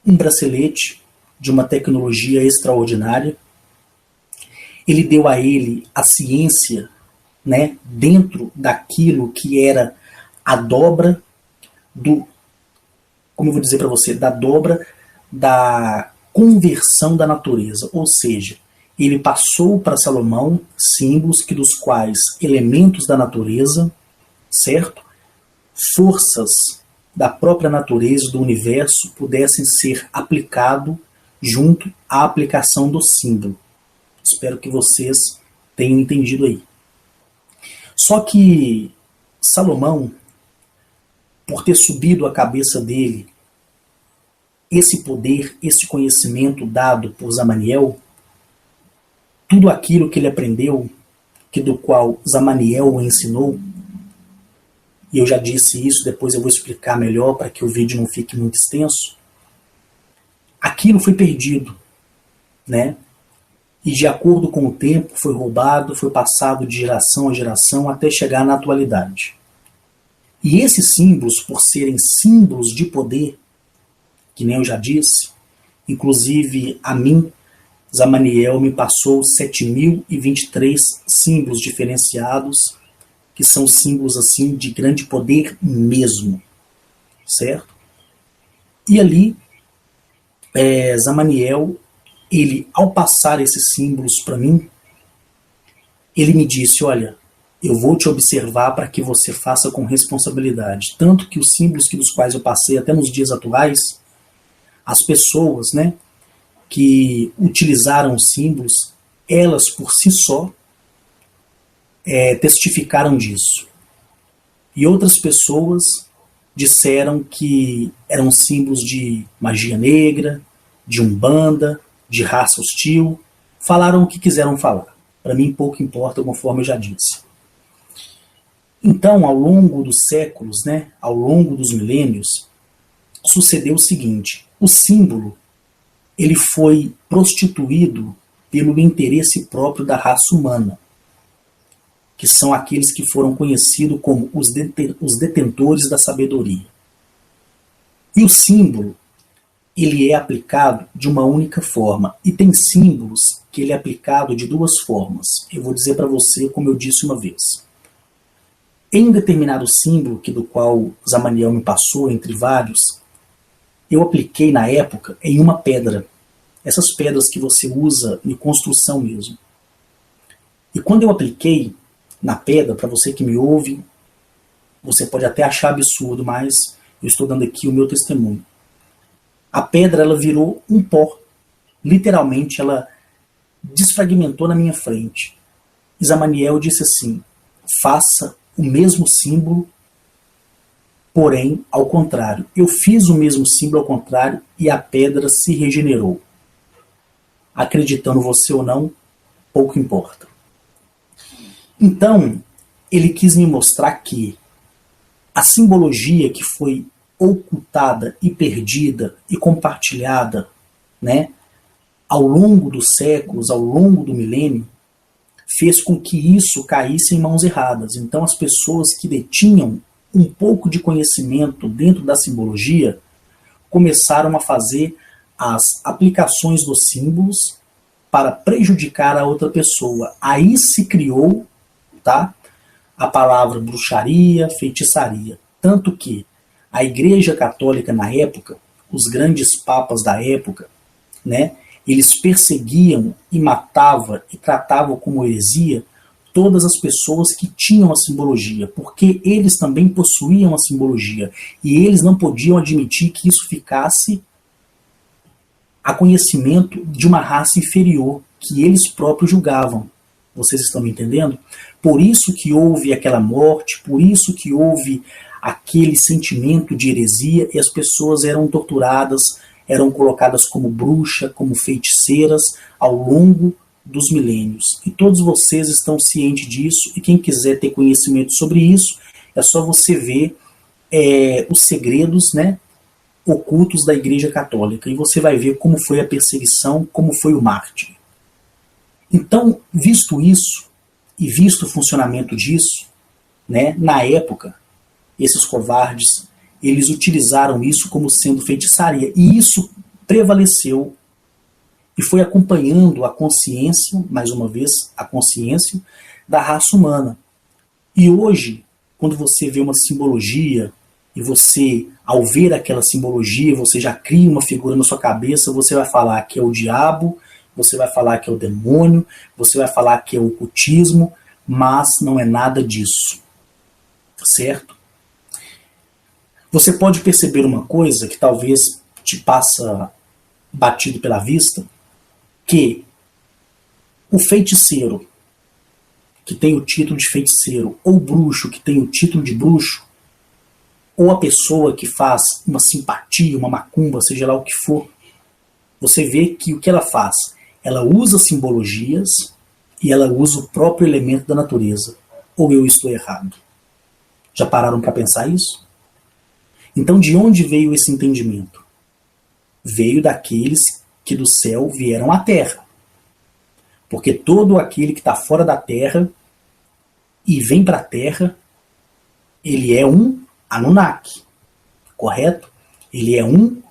um bracelete de uma tecnologia extraordinária. Ele deu a ele a ciência, né, dentro daquilo que era a dobra como eu vou dizer para você, da dobra da conversão da natureza. Ou seja, ele passou para Salomão símbolos dos quais elementos da natureza, certo? Forças da própria natureza, do universo, pudessem ser aplicado junto à aplicação do símbolo. Espero que vocês tenham entendido aí. Só que Salomão, por ter subido a cabeça dele esse poder, esse conhecimento dado por Zamaniel, tudo aquilo que ele aprendeu, que do qual Zamaniel o ensinou, e eu já disse isso, depois eu vou explicar melhor para que o vídeo não fique muito extenso, aquilo foi perdido, né? E de acordo com o tempo foi roubado, foi passado de geração a geração até chegar na atualidade. E esses símbolos, por serem símbolos de poder, que nem eu já disse, inclusive a mim, Zamaniel me passou 7.023 símbolos diferenciados, que são símbolos assim de grande poder mesmo, certo? E ali, Zamaniel, ele, ao passar esses símbolos para mim, ele me disse, olha, eu vou te observar para que você faça com responsabilidade. Tanto que os símbolos dos quais eu passei até nos dias atuais, as pessoas, né, que utilizaram os símbolos, elas por si só testificaram disso. E outras pessoas disseram que eram símbolos de magia negra, de umbanda, de raça hostil, falaram o que quiseram falar. Para mim pouco importa, conforme eu já disse. Então, ao longo dos séculos, né, ao longo dos milênios, sucedeu o seguinte: o símbolo ele foi prostituído pelo interesse próprio da raça humana, que são aqueles que foram conhecidos como os detentores da sabedoria. E o símbolo ele é aplicado de uma única forma, e tem símbolos que ele é aplicado de duas formas. Eu vou dizer para você, como eu disse uma vez. Em um determinado símbolo, do qual Zamaniel me passou, entre vários, eu apliquei na época em uma pedra. Essas pedras que você usa em construção mesmo. E quando eu apliquei na pedra, para você que me ouve, você pode até achar absurdo, mas eu estou dando aqui o meu testemunho. A pedra ela virou um pó. Literalmente ela desfragmentou na minha frente. E Zamaniel disse assim: faça o mesmo símbolo, porém ao contrário. Eu fiz o mesmo símbolo ao contrário e a pedra se regenerou. Acreditando você ou não, pouco importa. Então, ele quis me mostrar que a simbologia que foi ocultada e perdida e compartilhada, né, ao longo dos séculos, ao longo do milênio, fez com que isso caísse em mãos erradas. Então as pessoas que detinham um pouco de conhecimento dentro da simbologia começaram a fazer as aplicações dos símbolos para prejudicar a outra pessoa. Aí se criou, tá, a palavra bruxaria, feitiçaria. Tanto que a Igreja Católica na época, os grandes papas da época, né, eles perseguiam e matavam e tratavam como heresia todas as pessoas que tinham a simbologia, porque eles também possuíam a simbologia, e eles não podiam admitir que isso ficasse a conhecimento de uma raça inferior, que eles próprios julgavam. Vocês estão me entendendo? Por isso que houve aquela morte, por isso que houve aquele sentimento de heresia, e as pessoas eram torturadas, eram colocadas como bruxa, como feiticeiras, ao longo dos milênios. E todos vocês estão cientes disso, e quem quiser ter conhecimento sobre isso, é só você ver os segredos, né, ocultos da Igreja Católica, e você vai ver como foi a perseguição, como foi o mártir. Então, visto isso, e visto o funcionamento disso, né, na época, esses covardes, eles utilizaram isso como sendo feitiçaria, e isso prevaleceu e foi acompanhando a consciência, mais uma vez, a consciência da raça humana. E hoje, quando você vê uma simbologia, e você, ao ver aquela simbologia, você já cria uma figura na sua cabeça, você vai falar que é o diabo, você vai falar que é o demônio, você vai falar que é o ocultismo, mas não é nada disso. Certo? Você pode perceber uma coisa que talvez te passa batido pela vista, que o feiticeiro, que tem o título de feiticeiro, ou o bruxo, que tem o título de bruxo, ou a pessoa que faz uma simpatia, uma macumba, seja lá o que for, você vê que o que ela faz? Ela usa simbologias e ela usa o próprio elemento da natureza. Ou eu estou errado? Já pararam para pensar isso? Então, de onde veio esse entendimento? Veio daqueles que do céu vieram à terra. Porque todo aquele que está fora da terra e vem para a terra, ele é um Anunnaki, correto? Ele é um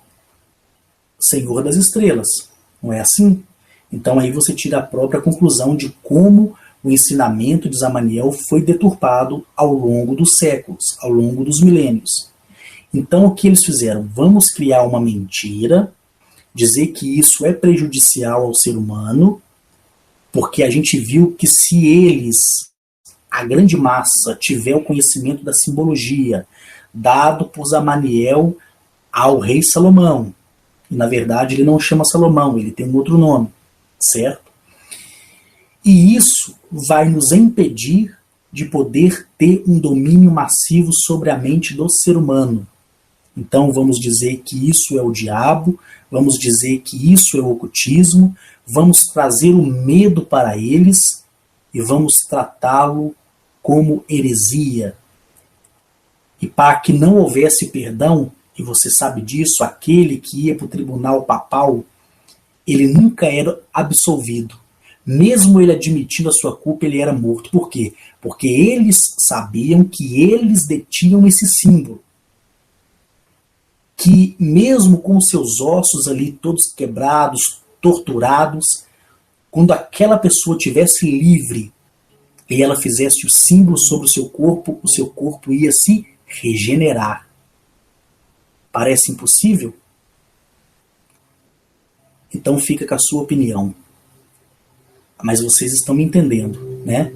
Senhor das Estrelas, não é assim? Então aí você tira a própria conclusão de como o ensinamento de Zamaniel foi deturpado ao longo dos séculos, ao longo dos milênios. Então o que eles fizeram? Vamos criar uma mentira, dizer que isso é prejudicial ao ser humano, porque a gente viu que se eles, a grande massa, tiver o conhecimento da simbologia, dado por Zamaniel ao rei Salomão, e na verdade ele não chama Salomão, ele tem um outro nome, certo? E isso vai nos impedir de poder ter um domínio massivo sobre a mente do ser humano. Então vamos dizer que isso é o diabo, vamos dizer que isso é o ocultismo, vamos trazer o medo para eles e vamos tratá-lo como heresia. E para que não houvesse perdão, e você sabe disso, aquele que ia para o tribunal papal, ele nunca era absolvido. Mesmo ele admitindo a sua culpa, ele era morto. Por quê? Porque eles sabiam que eles detinham esse símbolo. Que mesmo com seus ossos ali todos quebrados, torturados, quando aquela pessoa tivesse livre e ela fizesse o símbolo sobre o seu corpo ia se regenerar. Parece impossível? Então fica com a sua opinião. Mas vocês estão me entendendo, né?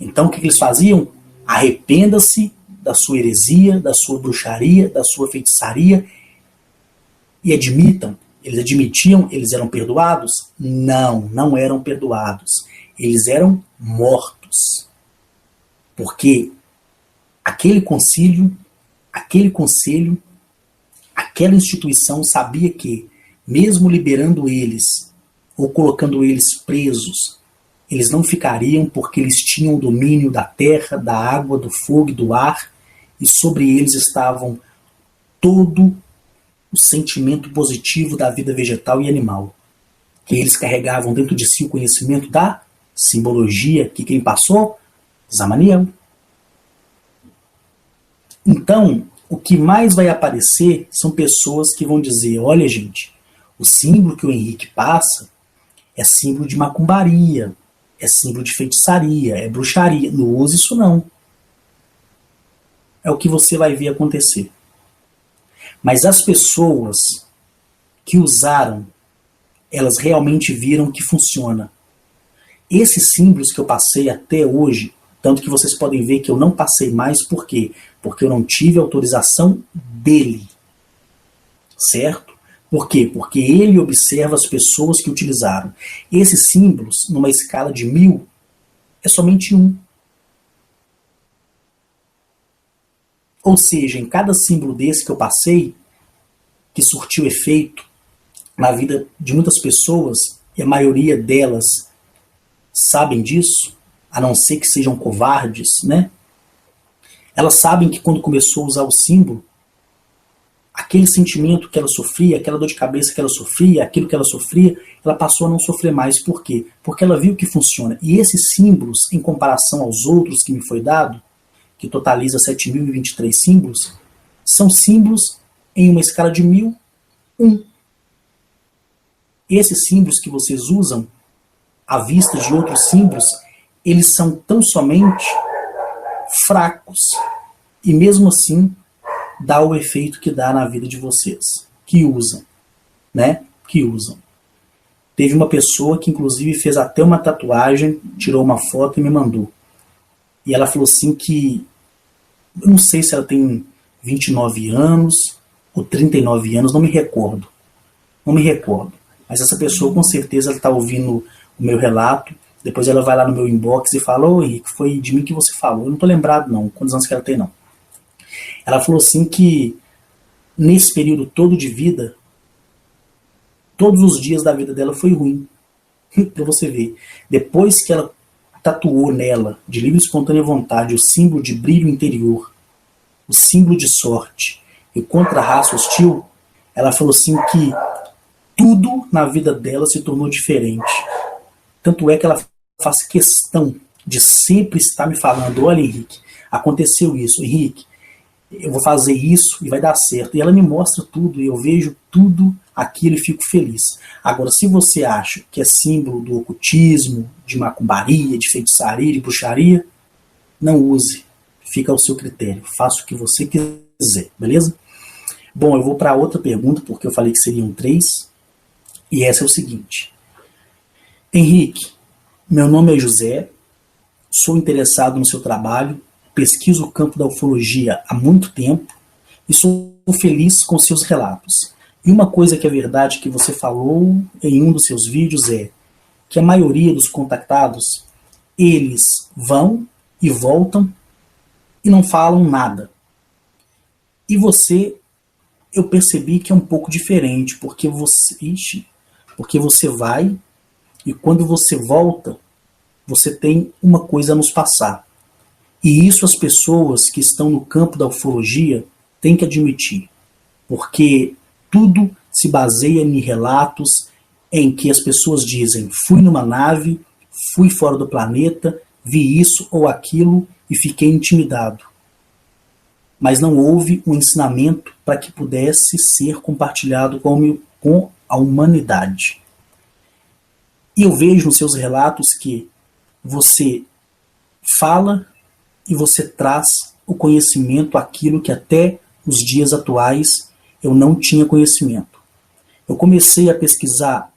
Então o que eles faziam? Arrependa-se da sua heresia, da sua bruxaria, da sua feitiçaria e admitam. Eles admitiam, eles eram perdoados? Não, não eram perdoados. Eles eram mortos. Porque aquele conselho, aquela instituição sabia que, mesmo liberando eles, ou colocando eles presos, eles não ficariam porque eles tinham o domínio da terra, da água, do fogo e do ar, e sobre eles estavam todo o sentimento positivo da vida vegetal e animal. Que eles carregavam dentro de si o conhecimento da simbologia, que quem passou? Zamaniel. Então, o que mais vai aparecer são pessoas que vão dizer, olha gente, o símbolo que o Henrique passa é símbolo de macumbaria, é símbolo de feitiçaria, é bruxaria. Não use isso não. É o que você vai ver acontecer. Mas as pessoas que usaram, elas realmente viram que funciona. Esses símbolos que eu passei até hoje, tanto que vocês podem ver que eu não passei mais, por quê? Porque eu não tive autorização dele, certo? Por quê? Porque ele observa as pessoas que utilizaram. Esses símbolos, numa escala de 1000, é somente um. Ou seja, em cada símbolo desse que eu passei, que surtiu efeito na vida de muitas pessoas, e a maioria delas sabem disso, a não ser que sejam covardes, né? Elas sabem que quando começou a usar o símbolo, aquele sentimento que ela sofria, aquela dor de cabeça que ela sofria, aquilo que ela sofria, ela passou a não sofrer mais. Por quê? Porque ela viu que funciona. E esses símbolos, em comparação aos outros que me foi dado, que totaliza 7.023 símbolos, são símbolos em uma escala de 1000, 1. Esses símbolos que vocês usam, à vista de outros símbolos, eles são tão somente fracos. E mesmo assim, dá o efeito que dá na vida de vocês, que usam, né? Que usam. Teve uma pessoa que inclusive fez até uma tatuagem, tirou uma foto e me mandou. E ela falou assim que, eu não sei se ela tem 29 anos ou 39 anos, não me recordo. Não me recordo. Mas essa pessoa com certeza está ouvindo o meu relato. Depois ela vai lá no meu inbox e fala: ô Henrique, foi de mim que você falou. Eu não estou lembrado não, quantos anos que ela tem não. Ela falou assim que nesse período todo de vida, todos os dias da vida dela foi ruim. Para você ver. Depois que ela tatuou nela, de livre e espontânea vontade, o símbolo de brilho interior, o símbolo de sorte e contra a raça hostil, ela falou assim que tudo na vida dela se tornou diferente. Tanto é que ela faz questão de sempre estar me falando: olha, Henrique, aconteceu isso, Henrique, eu vou fazer isso e vai dar certo. E ela me mostra tudo, e eu vejo tudo aquilo e fico feliz. Agora, se você acha que é símbolo do ocultismo, de macumbaria, de feitiçaria, de bruxaria, não use. Fica ao seu critério. Faça o que você quiser, beleza? Bom, eu vou para outra pergunta, porque eu falei que seriam 3. E essa é o seguinte. Henrique, meu nome é José, sou interessado no seu trabalho, pesquiso o campo da ufologia há muito tempo e sou feliz com seus relatos. E uma coisa que é verdade que você falou em um dos seus vídeos é que a maioria dos contactados, eles vão e voltam e não falam nada. E você, eu percebi que é um pouco diferente, porque você vai e quando você volta, você tem uma coisa a nos passar. E isso as pessoas que estão no campo da ufologia têm que admitir, porque tudo se baseia em relatos em que as pessoas dizem: fui numa nave, fui fora do planeta, vi isso ou aquilo e fiquei intimidado. Mas não houve um ensinamento para que pudesse ser compartilhado com a humanidade. E eu vejo nos seus relatos que você fala e você traz o conhecimento, aquilo que até os dias atuais eu não tinha conhecimento. Eu comecei a pesquisar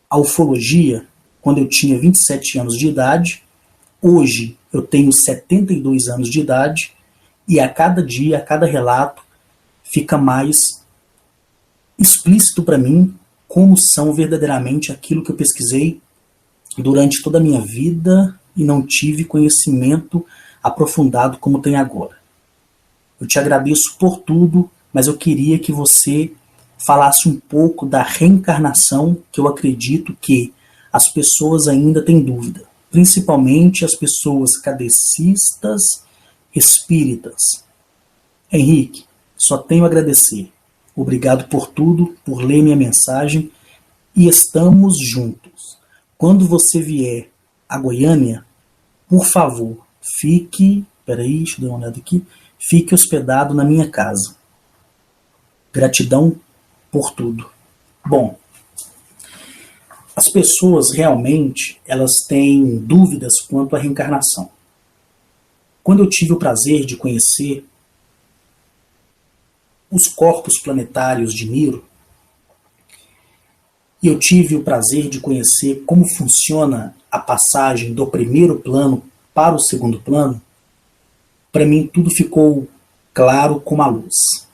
a ufologia quando eu tinha 27 anos de idade. Hoje eu tenho 72 anos de idade e a cada dia, a cada relato, fica mais explícito para mim como são verdadeiramente aquilo que eu pesquisei durante toda a minha vida e não tive conhecimento aprofundado como tem agora. Eu te agradeço por tudo, mas eu queria que você falasse um pouco da reencarnação, que eu acredito que as pessoas ainda têm dúvida, principalmente as pessoas kardecistas, espíritas. Henrique, só tenho a agradecer. Obrigado por tudo, por ler minha mensagem e estamos juntos. Quando você vier a Goiânia, por favor, deixa eu dar uma olhada aqui, fique hospedado na minha casa. Gratidão por tudo. Bom, as pessoas realmente, elas têm dúvidas quanto à reencarnação. Quando eu tive o prazer de conhecer os corpos planetários de Niro, e eu tive o prazer de conhecer como funciona a passagem do primeiro plano para o segundo plano, para mim tudo ficou claro como a luz.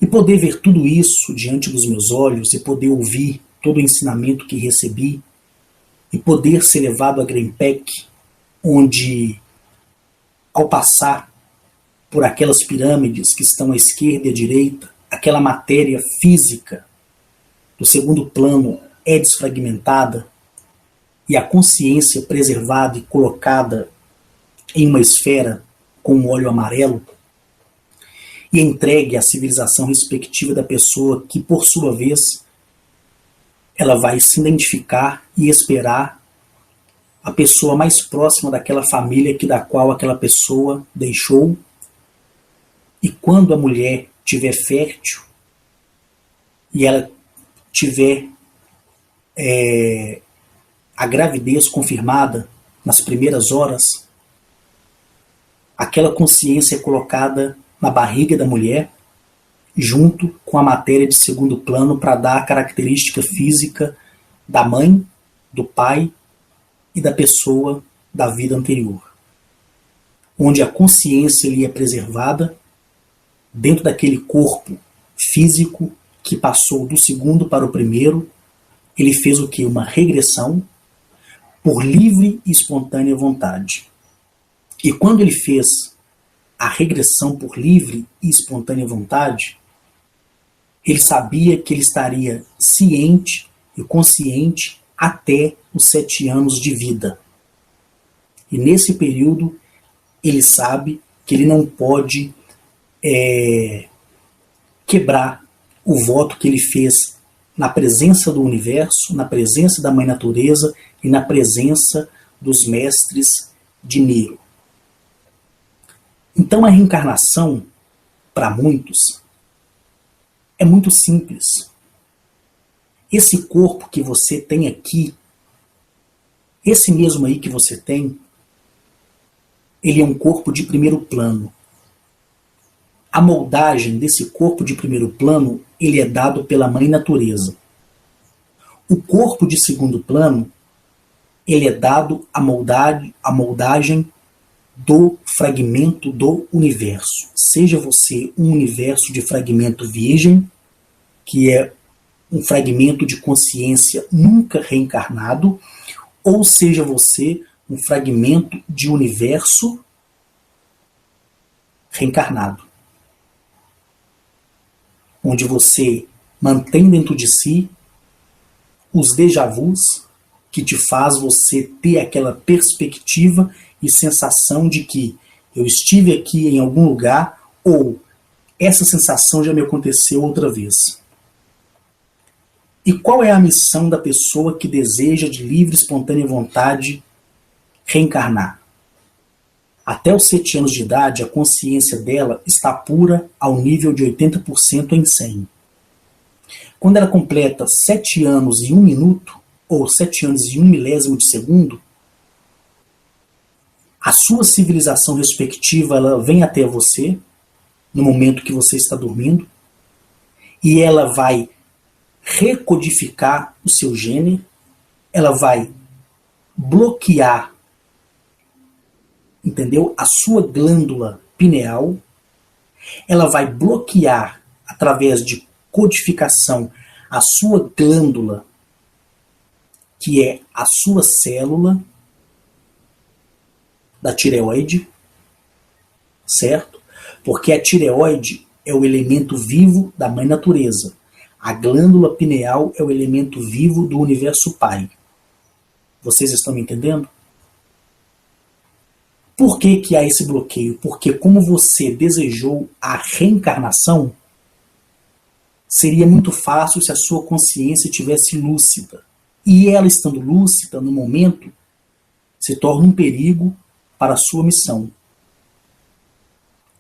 E poder ver tudo isso diante dos meus olhos e poder ouvir todo o ensinamento que recebi e poder ser levado a Greenpeck, onde, ao passar por aquelas pirâmides que estão à esquerda e à direita, aquela matéria física do segundo plano é desfragmentada e a consciência preservada e colocada em uma esfera com um óleo amarelo e entregue à civilização respectiva da pessoa que, por sua vez, ela vai se identificar e esperar a pessoa mais próxima daquela família da qual aquela pessoa deixou. E quando a mulher tiver fértil e ela tiver a gravidez confirmada nas primeiras horas, aquela consciência é colocada na barriga da mulher, junto com a matéria de segundo plano, para dar a característica física da mãe, do pai e da pessoa da vida anterior. Onde a consciência lhe é preservada dentro daquele corpo físico que passou do segundo para o primeiro. Ele fez o quê? Uma regressão por livre e espontânea vontade. E quando ele fez a regressão por livre e espontânea vontade, ele sabia que ele estaria ciente e consciente até os 7 anos de vida. E nesse período, ele sabe que ele não pode quebrar o voto que ele fez na presença do universo, na presença da Mãe Natureza e na presença dos mestres de Nero. Então a reencarnação, para muitos, é muito simples. Esse corpo que você tem aqui, esse mesmo aí que você tem, ele é um corpo de primeiro plano. A moldagem desse corpo de primeiro plano, ele é dado pela Mãe Natureza. O corpo de segundo plano, ele é dado a moldagem do fragmento do universo. Seja você um universo de fragmento virgem, que é um fragmento de consciência nunca reencarnado, ou seja você um fragmento de universo reencarnado, onde você mantém dentro de si os déjà-vus que te faz você ter aquela perspectiva e sensação de que eu estive aqui em algum lugar, ou essa sensação já me aconteceu outra vez. E qual é a missão da pessoa que deseja de livre e espontânea vontade reencarnar? Até os 7 anos de idade, a consciência dela está pura ao nível de 80% em 100. Quando ela completa 7 anos e 1 minuto, ou 7 anos e 1 milésimo de segundo, a sua civilização respectiva ela vem até você, no momento que você está dormindo, e ela vai recodificar o seu gene, ela vai bloquear, entendeu? A sua glândula pineal, ela vai bloquear, através de codificação, a sua glândula, que é a sua célula da tireoide, certo? Porque a tireoide é o elemento vivo da Mãe Natureza. A glândula pineal é o elemento vivo do Universo Pai. Vocês estão me entendendo? Por que que há esse bloqueio? Porque como você desejou a reencarnação, seria muito fácil se a sua consciência estivesse lúcida. E ela estando lúcida no momento, se torna um perigo para a sua missão.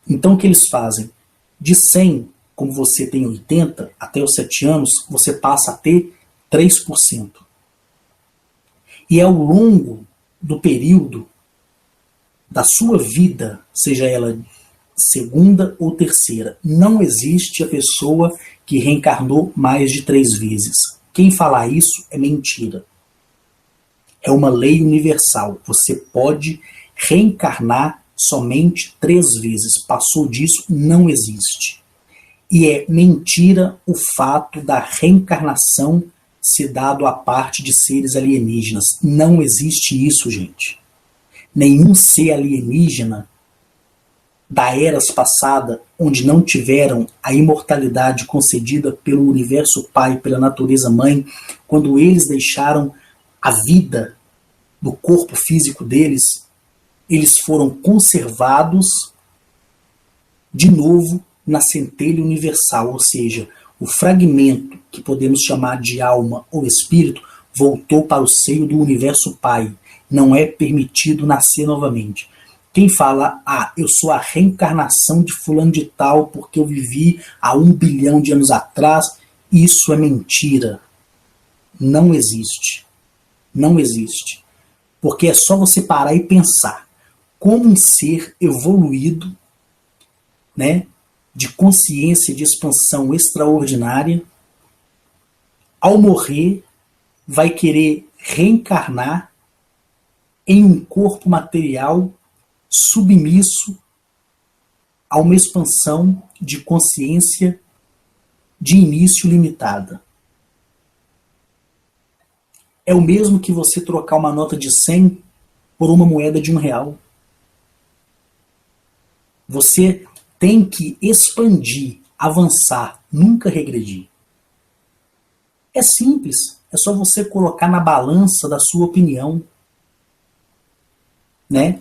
Então o que eles fazem? De 100, como você tem 80, até os 7 anos, você passa a ter 3%. E ao longo do período da sua vida, seja ela segunda ou terceira. Não existe a pessoa que reencarnou mais de 3 vezes. Quem falar isso é mentira. É uma lei universal. Você pode reencarnar somente 3 vezes. Passou disso, não existe. E é mentira o fato da reencarnação ser dado à parte de seres alienígenas. Não existe isso, gente. Nenhum ser alienígena da eras passada, onde não tiveram a imortalidade concedida pelo universo Pai, pela natureza Mãe, quando eles deixaram a vida do corpo físico deles, eles foram conservados de novo na centelha universal, ou seja, o fragmento que podemos chamar de alma ou espírito voltou para o seio do universo Pai. Não é permitido nascer novamente. Quem fala, eu sou a reencarnação de fulano de tal porque eu vivi há 1 bilhão de anos atrás, isso é mentira. Não existe. Não existe. Porque é só você parar e pensar como um ser evoluído, né, de consciência de expansão extraordinária, ao morrer, vai querer reencarnar em um corpo material submisso a uma expansão de consciência de início limitada. É o mesmo que você trocar uma nota de 100 por uma moeda de R$1. Você tem que expandir, avançar, nunca regredir. É simples, é só você colocar na balança da sua opinião, né?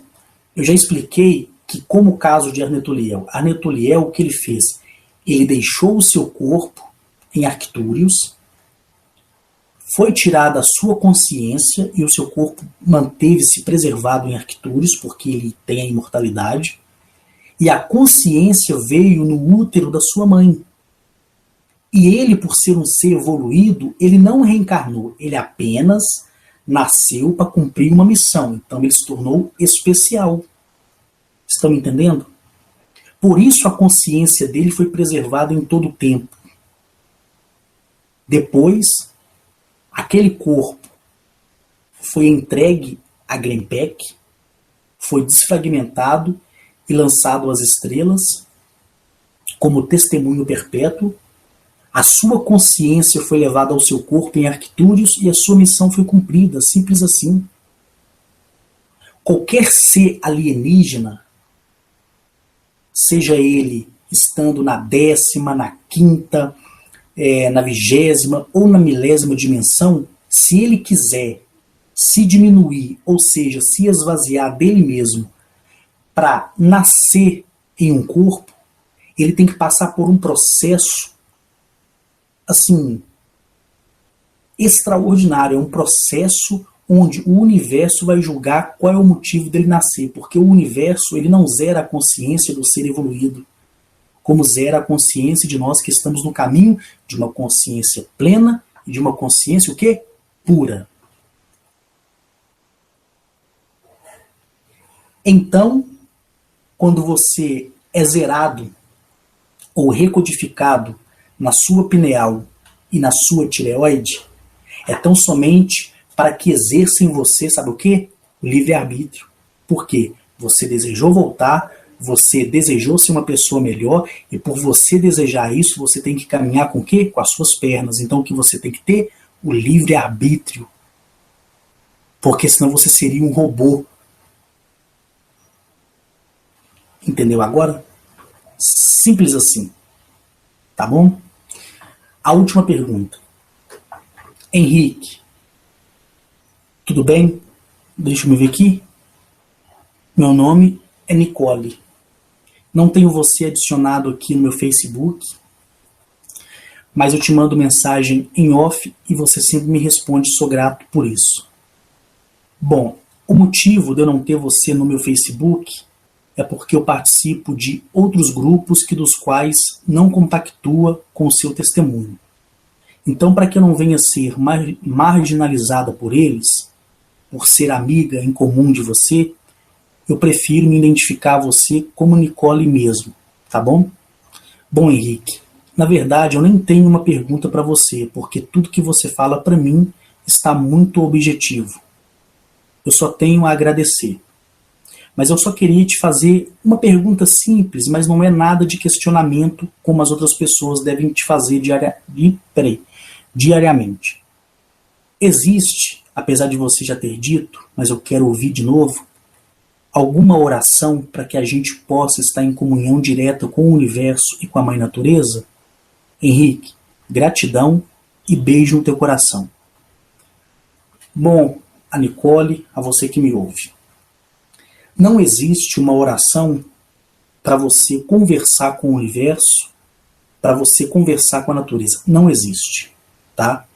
Eu já expliquei que, como o caso de Arnetoliel, o que ele fez? Ele deixou o seu corpo em Arctúrios, foi tirada a sua consciência e o seu corpo manteve-se preservado em Arctúrios, porque ele tem a imortalidade, e a consciência veio no útero da sua mãe. E ele, por ser um ser evoluído, ele não reencarnou, ele apenas nasceu para cumprir uma missão. Então ele se tornou especial. Estão me entendendo? Por isso a consciência dele foi preservada em todo o tempo. Depois, aquele corpo foi entregue a Glenpeck, foi desfragmentado e lançado às estrelas como testemunho perpétuo. A sua consciência foi levada ao seu corpo em Arctúrios e a sua missão foi cumprida, simples assim. Qualquer ser alienígena, seja ele estando na 10ª, na 5ª, na 20ª ou na 1000ª dimensão, se ele quiser se diminuir, ou seja, se esvaziar dele mesmo para nascer em um corpo, ele tem que passar por um processo assim, extraordinário. É um processo onde o universo vai julgar qual é o motivo dele nascer, porque o universo ele não zera a consciência do ser evoluído, como zera a consciência de nós que estamos no caminho de uma consciência plena e de uma consciência o quê? Pura. Então, quando você é zerado ou recodificado na sua pineal e na sua tireoide, é tão somente para que exerça em você, sabe o quê? O livre-arbítrio. Por quê? Você desejou voltar, você desejou ser uma pessoa melhor, e por você desejar isso, você tem que caminhar com o quê? Com as suas pernas. Então o que você tem que ter? O livre-arbítrio. Porque senão você seria um robô. Entendeu agora? Simples assim. Tá bom? A última pergunta. Henrique, tudo bem? Deixa eu ver aqui. Meu nome é Nicole. Não tenho você adicionado aqui no meu Facebook, mas eu te mando mensagem em off e você sempre me responde, sou grato por isso. Bom, o motivo de eu não ter você no meu Facebook é porque eu participo de outros grupos que dos quais não compactua com o seu testemunho. Então, para que eu não venha ser marginalizada por eles, por ser amiga em comum de você, eu prefiro me identificar a você como Nicole mesmo, tá bom? Bom, Henrique, na verdade eu nem tenho uma pergunta para você, porque tudo que você fala para mim está muito objetivo. Eu só tenho a agradecer. Mas eu só queria te fazer uma pergunta simples, mas não é nada de questionamento como as outras pessoas devem te fazer diariamente. Existe, apesar de você já ter dito, mas eu quero ouvir de novo, alguma oração para que a gente possa estar em comunhão direta com o universo e com a Mãe Natureza? Henrique, gratidão e beijo no teu coração. Bom, a Nicole, a você que me ouve. Não existe uma oração para você conversar com o universo, para você conversar com a natureza. Não existe, tá?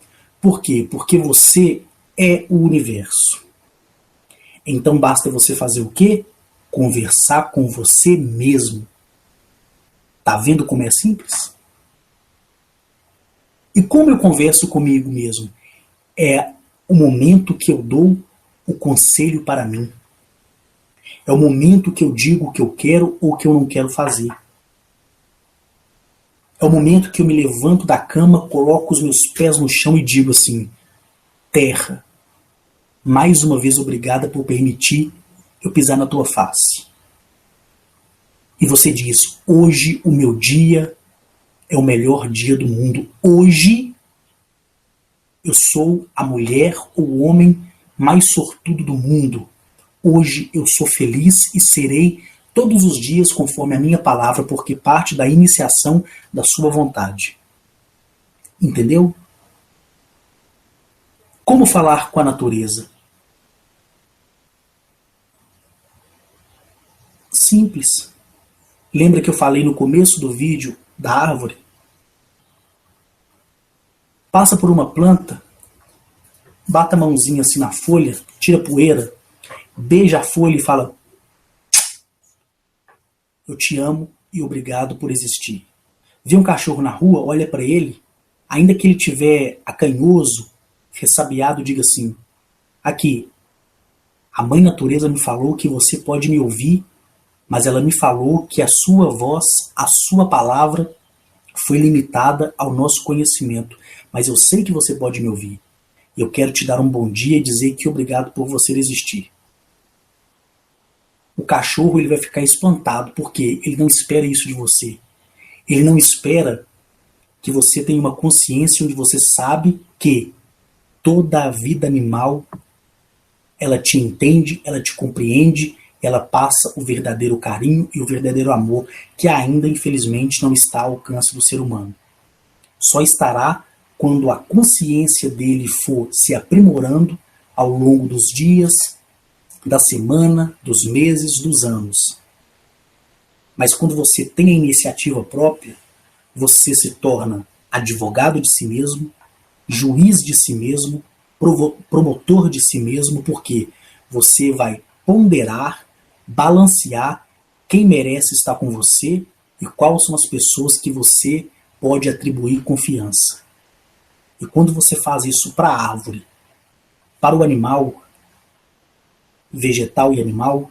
Por quê? Porque você é o universo. Então basta você fazer o quê? Conversar com você mesmo. Tá vendo como é simples? E como eu converso comigo mesmo? É o momento que eu dou o conselho para mim. É o momento que eu digo o que eu quero ou o que eu não quero fazer. É o momento que eu me levanto da cama, coloco os meus pés no chão e digo assim: Terra, mais uma vez obrigada por permitir eu pisar na tua face. E você diz: hoje o meu dia é o melhor dia do mundo. Hoje eu sou a mulher ou o homem mais sortudo do mundo. Hoje eu sou feliz e serei todos os dias conforme a minha palavra, porque parte da iniciação da sua vontade. Entendeu? Como falar com a natureza? Simples. Lembra que eu falei no começo do vídeo da árvore? Passa por uma planta, bata a mãozinha assim na folha, tira a poeira, beija a folha e fala: eu te amo e obrigado por existir. Vê um cachorro na rua, olha para ele, ainda que ele tiver acanhoso, ressabiado, diga assim: aqui, a Mãe Natureza me falou que você pode me ouvir, mas ela me falou que a sua voz, a sua palavra foi limitada ao nosso conhecimento, mas eu sei que você pode me ouvir. Eu quero te dar um bom dia e dizer que obrigado por você existir. O cachorro ele vai ficar espantado, porque ele não espera isso de você. Ele não espera que você tenha uma consciência onde você sabe que toda a vida animal ela te entende, ela te compreende, ela passa o verdadeiro carinho e o verdadeiro amor que ainda, infelizmente, não está ao alcance do ser humano. Só estará quando a consciência dele for se aprimorando ao longo dos dias, da semana, dos meses, dos anos. Mas quando você tem a iniciativa própria, você se torna advogado de si mesmo, juiz de si mesmo, promotor de si mesmo, porque você vai ponderar, balancear quem merece estar com você e quais são as pessoas que você pode atribuir confiança. E quando você faz isso para a árvore, para o animal, vegetal e animal,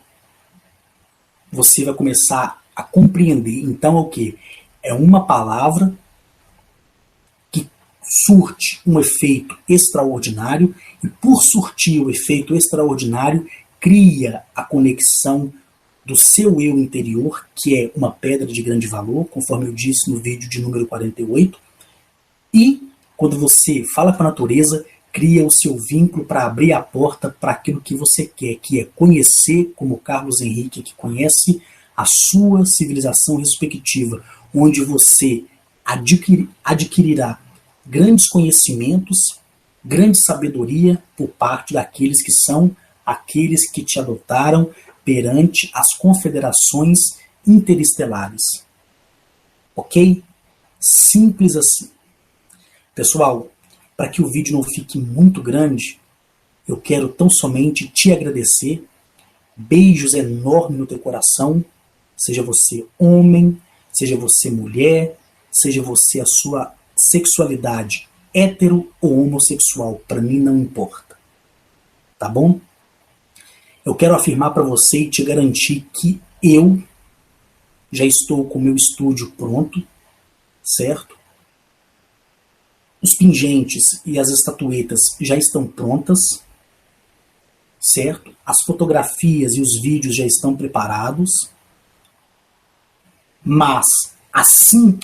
você vai começar a compreender. Então é o que? É uma palavra que surte um efeito extraordinário e por surtir o efeito extraordinário cria a conexão do seu eu interior, que é uma pedra de grande valor, conforme eu disse no vídeo de número 48, e quando você fala com a natureza, cria o seu vínculo para abrir a porta para aquilo que você quer, que é conhecer, como o Carlos Henrique que conhece, a sua civilização respectiva, onde você adquirirá grandes conhecimentos, grande sabedoria por parte daqueles que são aqueles que te adotaram perante as confederações interestelares. Ok? Simples assim. Pessoal, para que o vídeo não fique muito grande, eu quero tão somente te agradecer. Beijos enormes no teu coração. Seja você homem, seja você mulher, seja você a sua sexualidade hétero ou homossexual, para mim não importa. Tá bom? Eu quero afirmar para você e te garantir que eu já estou com o meu estúdio pronto, certo? Os pingentes e as estatuetas já estão prontas, certo? As fotografias e os vídeos já estão preparados. Mas, assim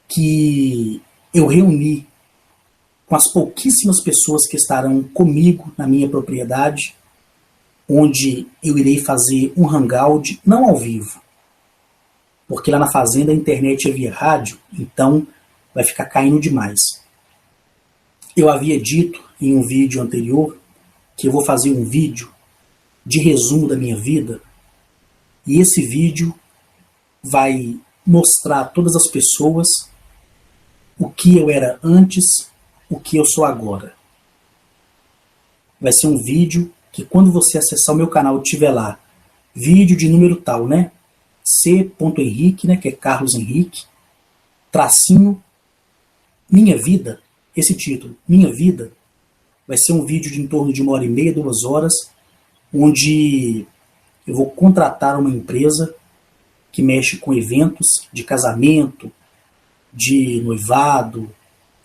que eu reunir com as pouquíssimas pessoas que estarão comigo na minha propriedade, onde eu irei fazer um hangout, não ao vivo, porque lá na fazenda a internet é via rádio, então vai ficar caindo demais. Eu havia dito em um vídeo anterior que eu vou fazer um vídeo de resumo da minha vida, e esse vídeo vai mostrar a todas as pessoas o que eu era antes, o que eu sou agora. Vai ser um vídeo que quando você acessar o meu canal tiver lá, vídeo de número tal, né? C.Henrique, né? Que é Carlos Henrique, tracinho, minha vida, esse título, minha vida, vai ser um vídeo de em torno de 1h30, 2 horas, onde eu vou contratar uma empresa que mexe com eventos de casamento, de noivado,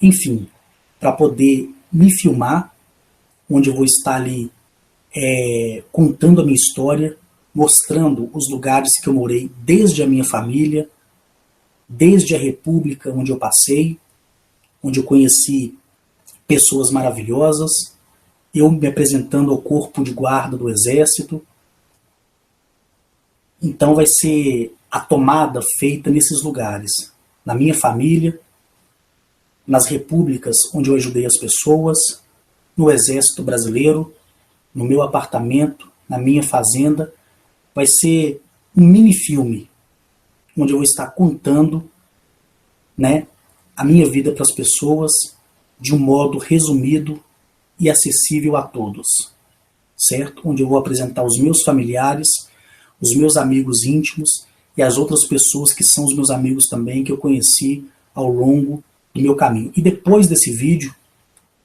enfim, para poder me filmar, onde eu vou estar ali contando a minha história, mostrando os lugares que eu morei desde a minha família, desde a república onde eu passei, onde eu conheci pessoas maravilhosas, eu me apresentando ao corpo de guarda do exército. Então vai ser a tomada feita nesses lugares, na minha família, nas repúblicas onde eu ajudei as pessoas, no exército brasileiro, no meu apartamento, na minha fazenda. Vai ser um mini filme, onde eu vou estar contando, né, a minha vida para as pessoas de um modo resumido e acessível a todos, certo? Onde eu vou apresentar os meus familiares, os meus amigos íntimos e as outras pessoas que são os meus amigos também, que eu conheci ao longo do meu caminho. E depois desse vídeo,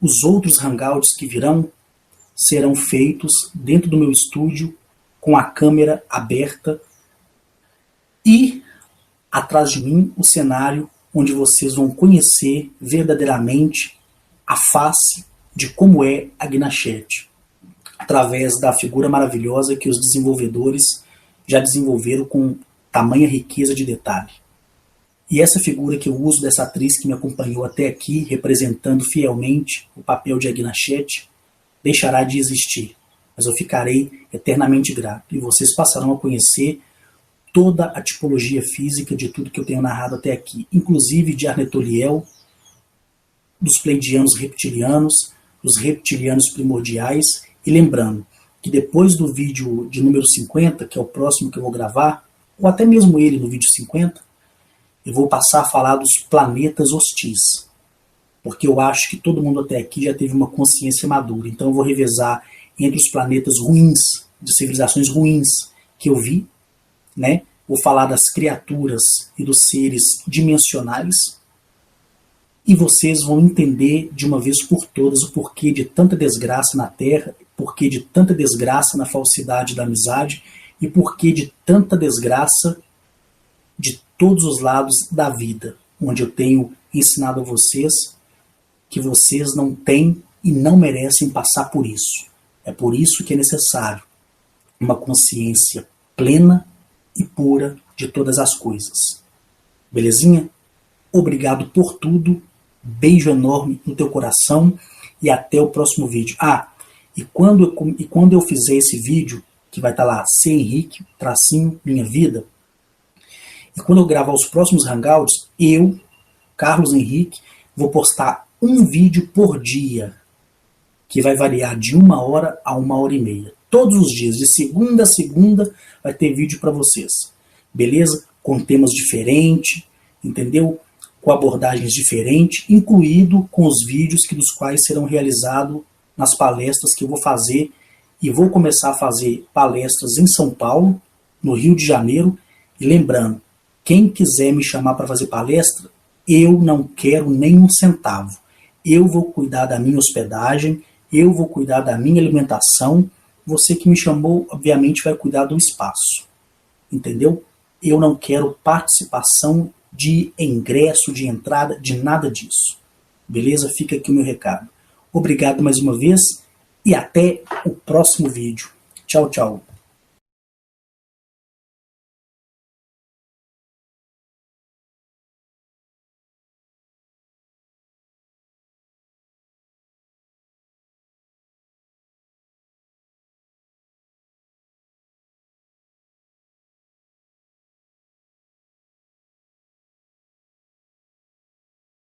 os outros hangouts que virão serão feitos dentro do meu estúdio, com a câmera aberta e atrás de mim o cenário onde vocês vão conhecer verdadeiramente a face de como é a Gnachete, através da figura maravilhosa que os desenvolvedores já desenvolveram com tamanha riqueza de detalhe. E essa figura que eu uso dessa atriz que me acompanhou até aqui, representando fielmente o papel de Gnachete, deixará de existir, mas eu ficarei eternamente grato, e vocês passarão a conhecer toda a tipologia física de tudo que eu tenho narrado até aqui, inclusive de Arnetoliel, dos pleidianos reptilianos, dos reptilianos primordiais, e lembrando que depois do vídeo de número 50, que é o próximo que eu vou gravar, ou até mesmo ele no vídeo 50, eu vou passar a falar dos planetas hostis, porque eu acho que todo mundo até aqui já teve uma consciência madura, então eu vou revezar entre os planetas ruins, de civilizações ruins que eu vi, né? Vou falar das criaturas e dos seres dimensionais, e vocês vão entender de uma vez por todas o porquê de tanta desgraça na Terra, porquê de tanta desgraça na falsidade da amizade, e porquê de tanta desgraça de todos os lados da vida, onde eu tenho ensinado a vocês que vocês não têm e não merecem passar por isso. É por isso que é necessário uma consciência plena e pura de todas as coisas. Belezinha? Obrigado por tudo. Beijo enorme no teu coração e até o próximo vídeo. E quando eu fizer esse vídeo, que vai estar lá, C. Henrique, tracinho, minha vida, e quando eu gravar os próximos hangouts, eu, Carlos Henrique, vou postar um vídeo por dia, que vai variar de 1h a 1h30. Todos os dias, de segunda a segunda, vai ter vídeo para vocês. Beleza? Com temas diferentes, entendeu? Com abordagens diferentes, incluído com os vídeos dos quais serão realizados nas palestras que eu vou fazer, e vou começar a fazer palestras em São Paulo, no Rio de Janeiro, e lembrando, quem quiser me chamar para fazer palestra, eu não quero nem um centavo. Eu vou cuidar da minha hospedagem, eu vou cuidar da minha alimentação, você que me chamou, obviamente, vai cuidar do espaço. Entendeu? Eu não quero participação de ingresso, de entrada, de nada disso. Beleza? Fica aqui o meu recado. Obrigado mais uma vez e até o próximo vídeo. Tchau, tchau.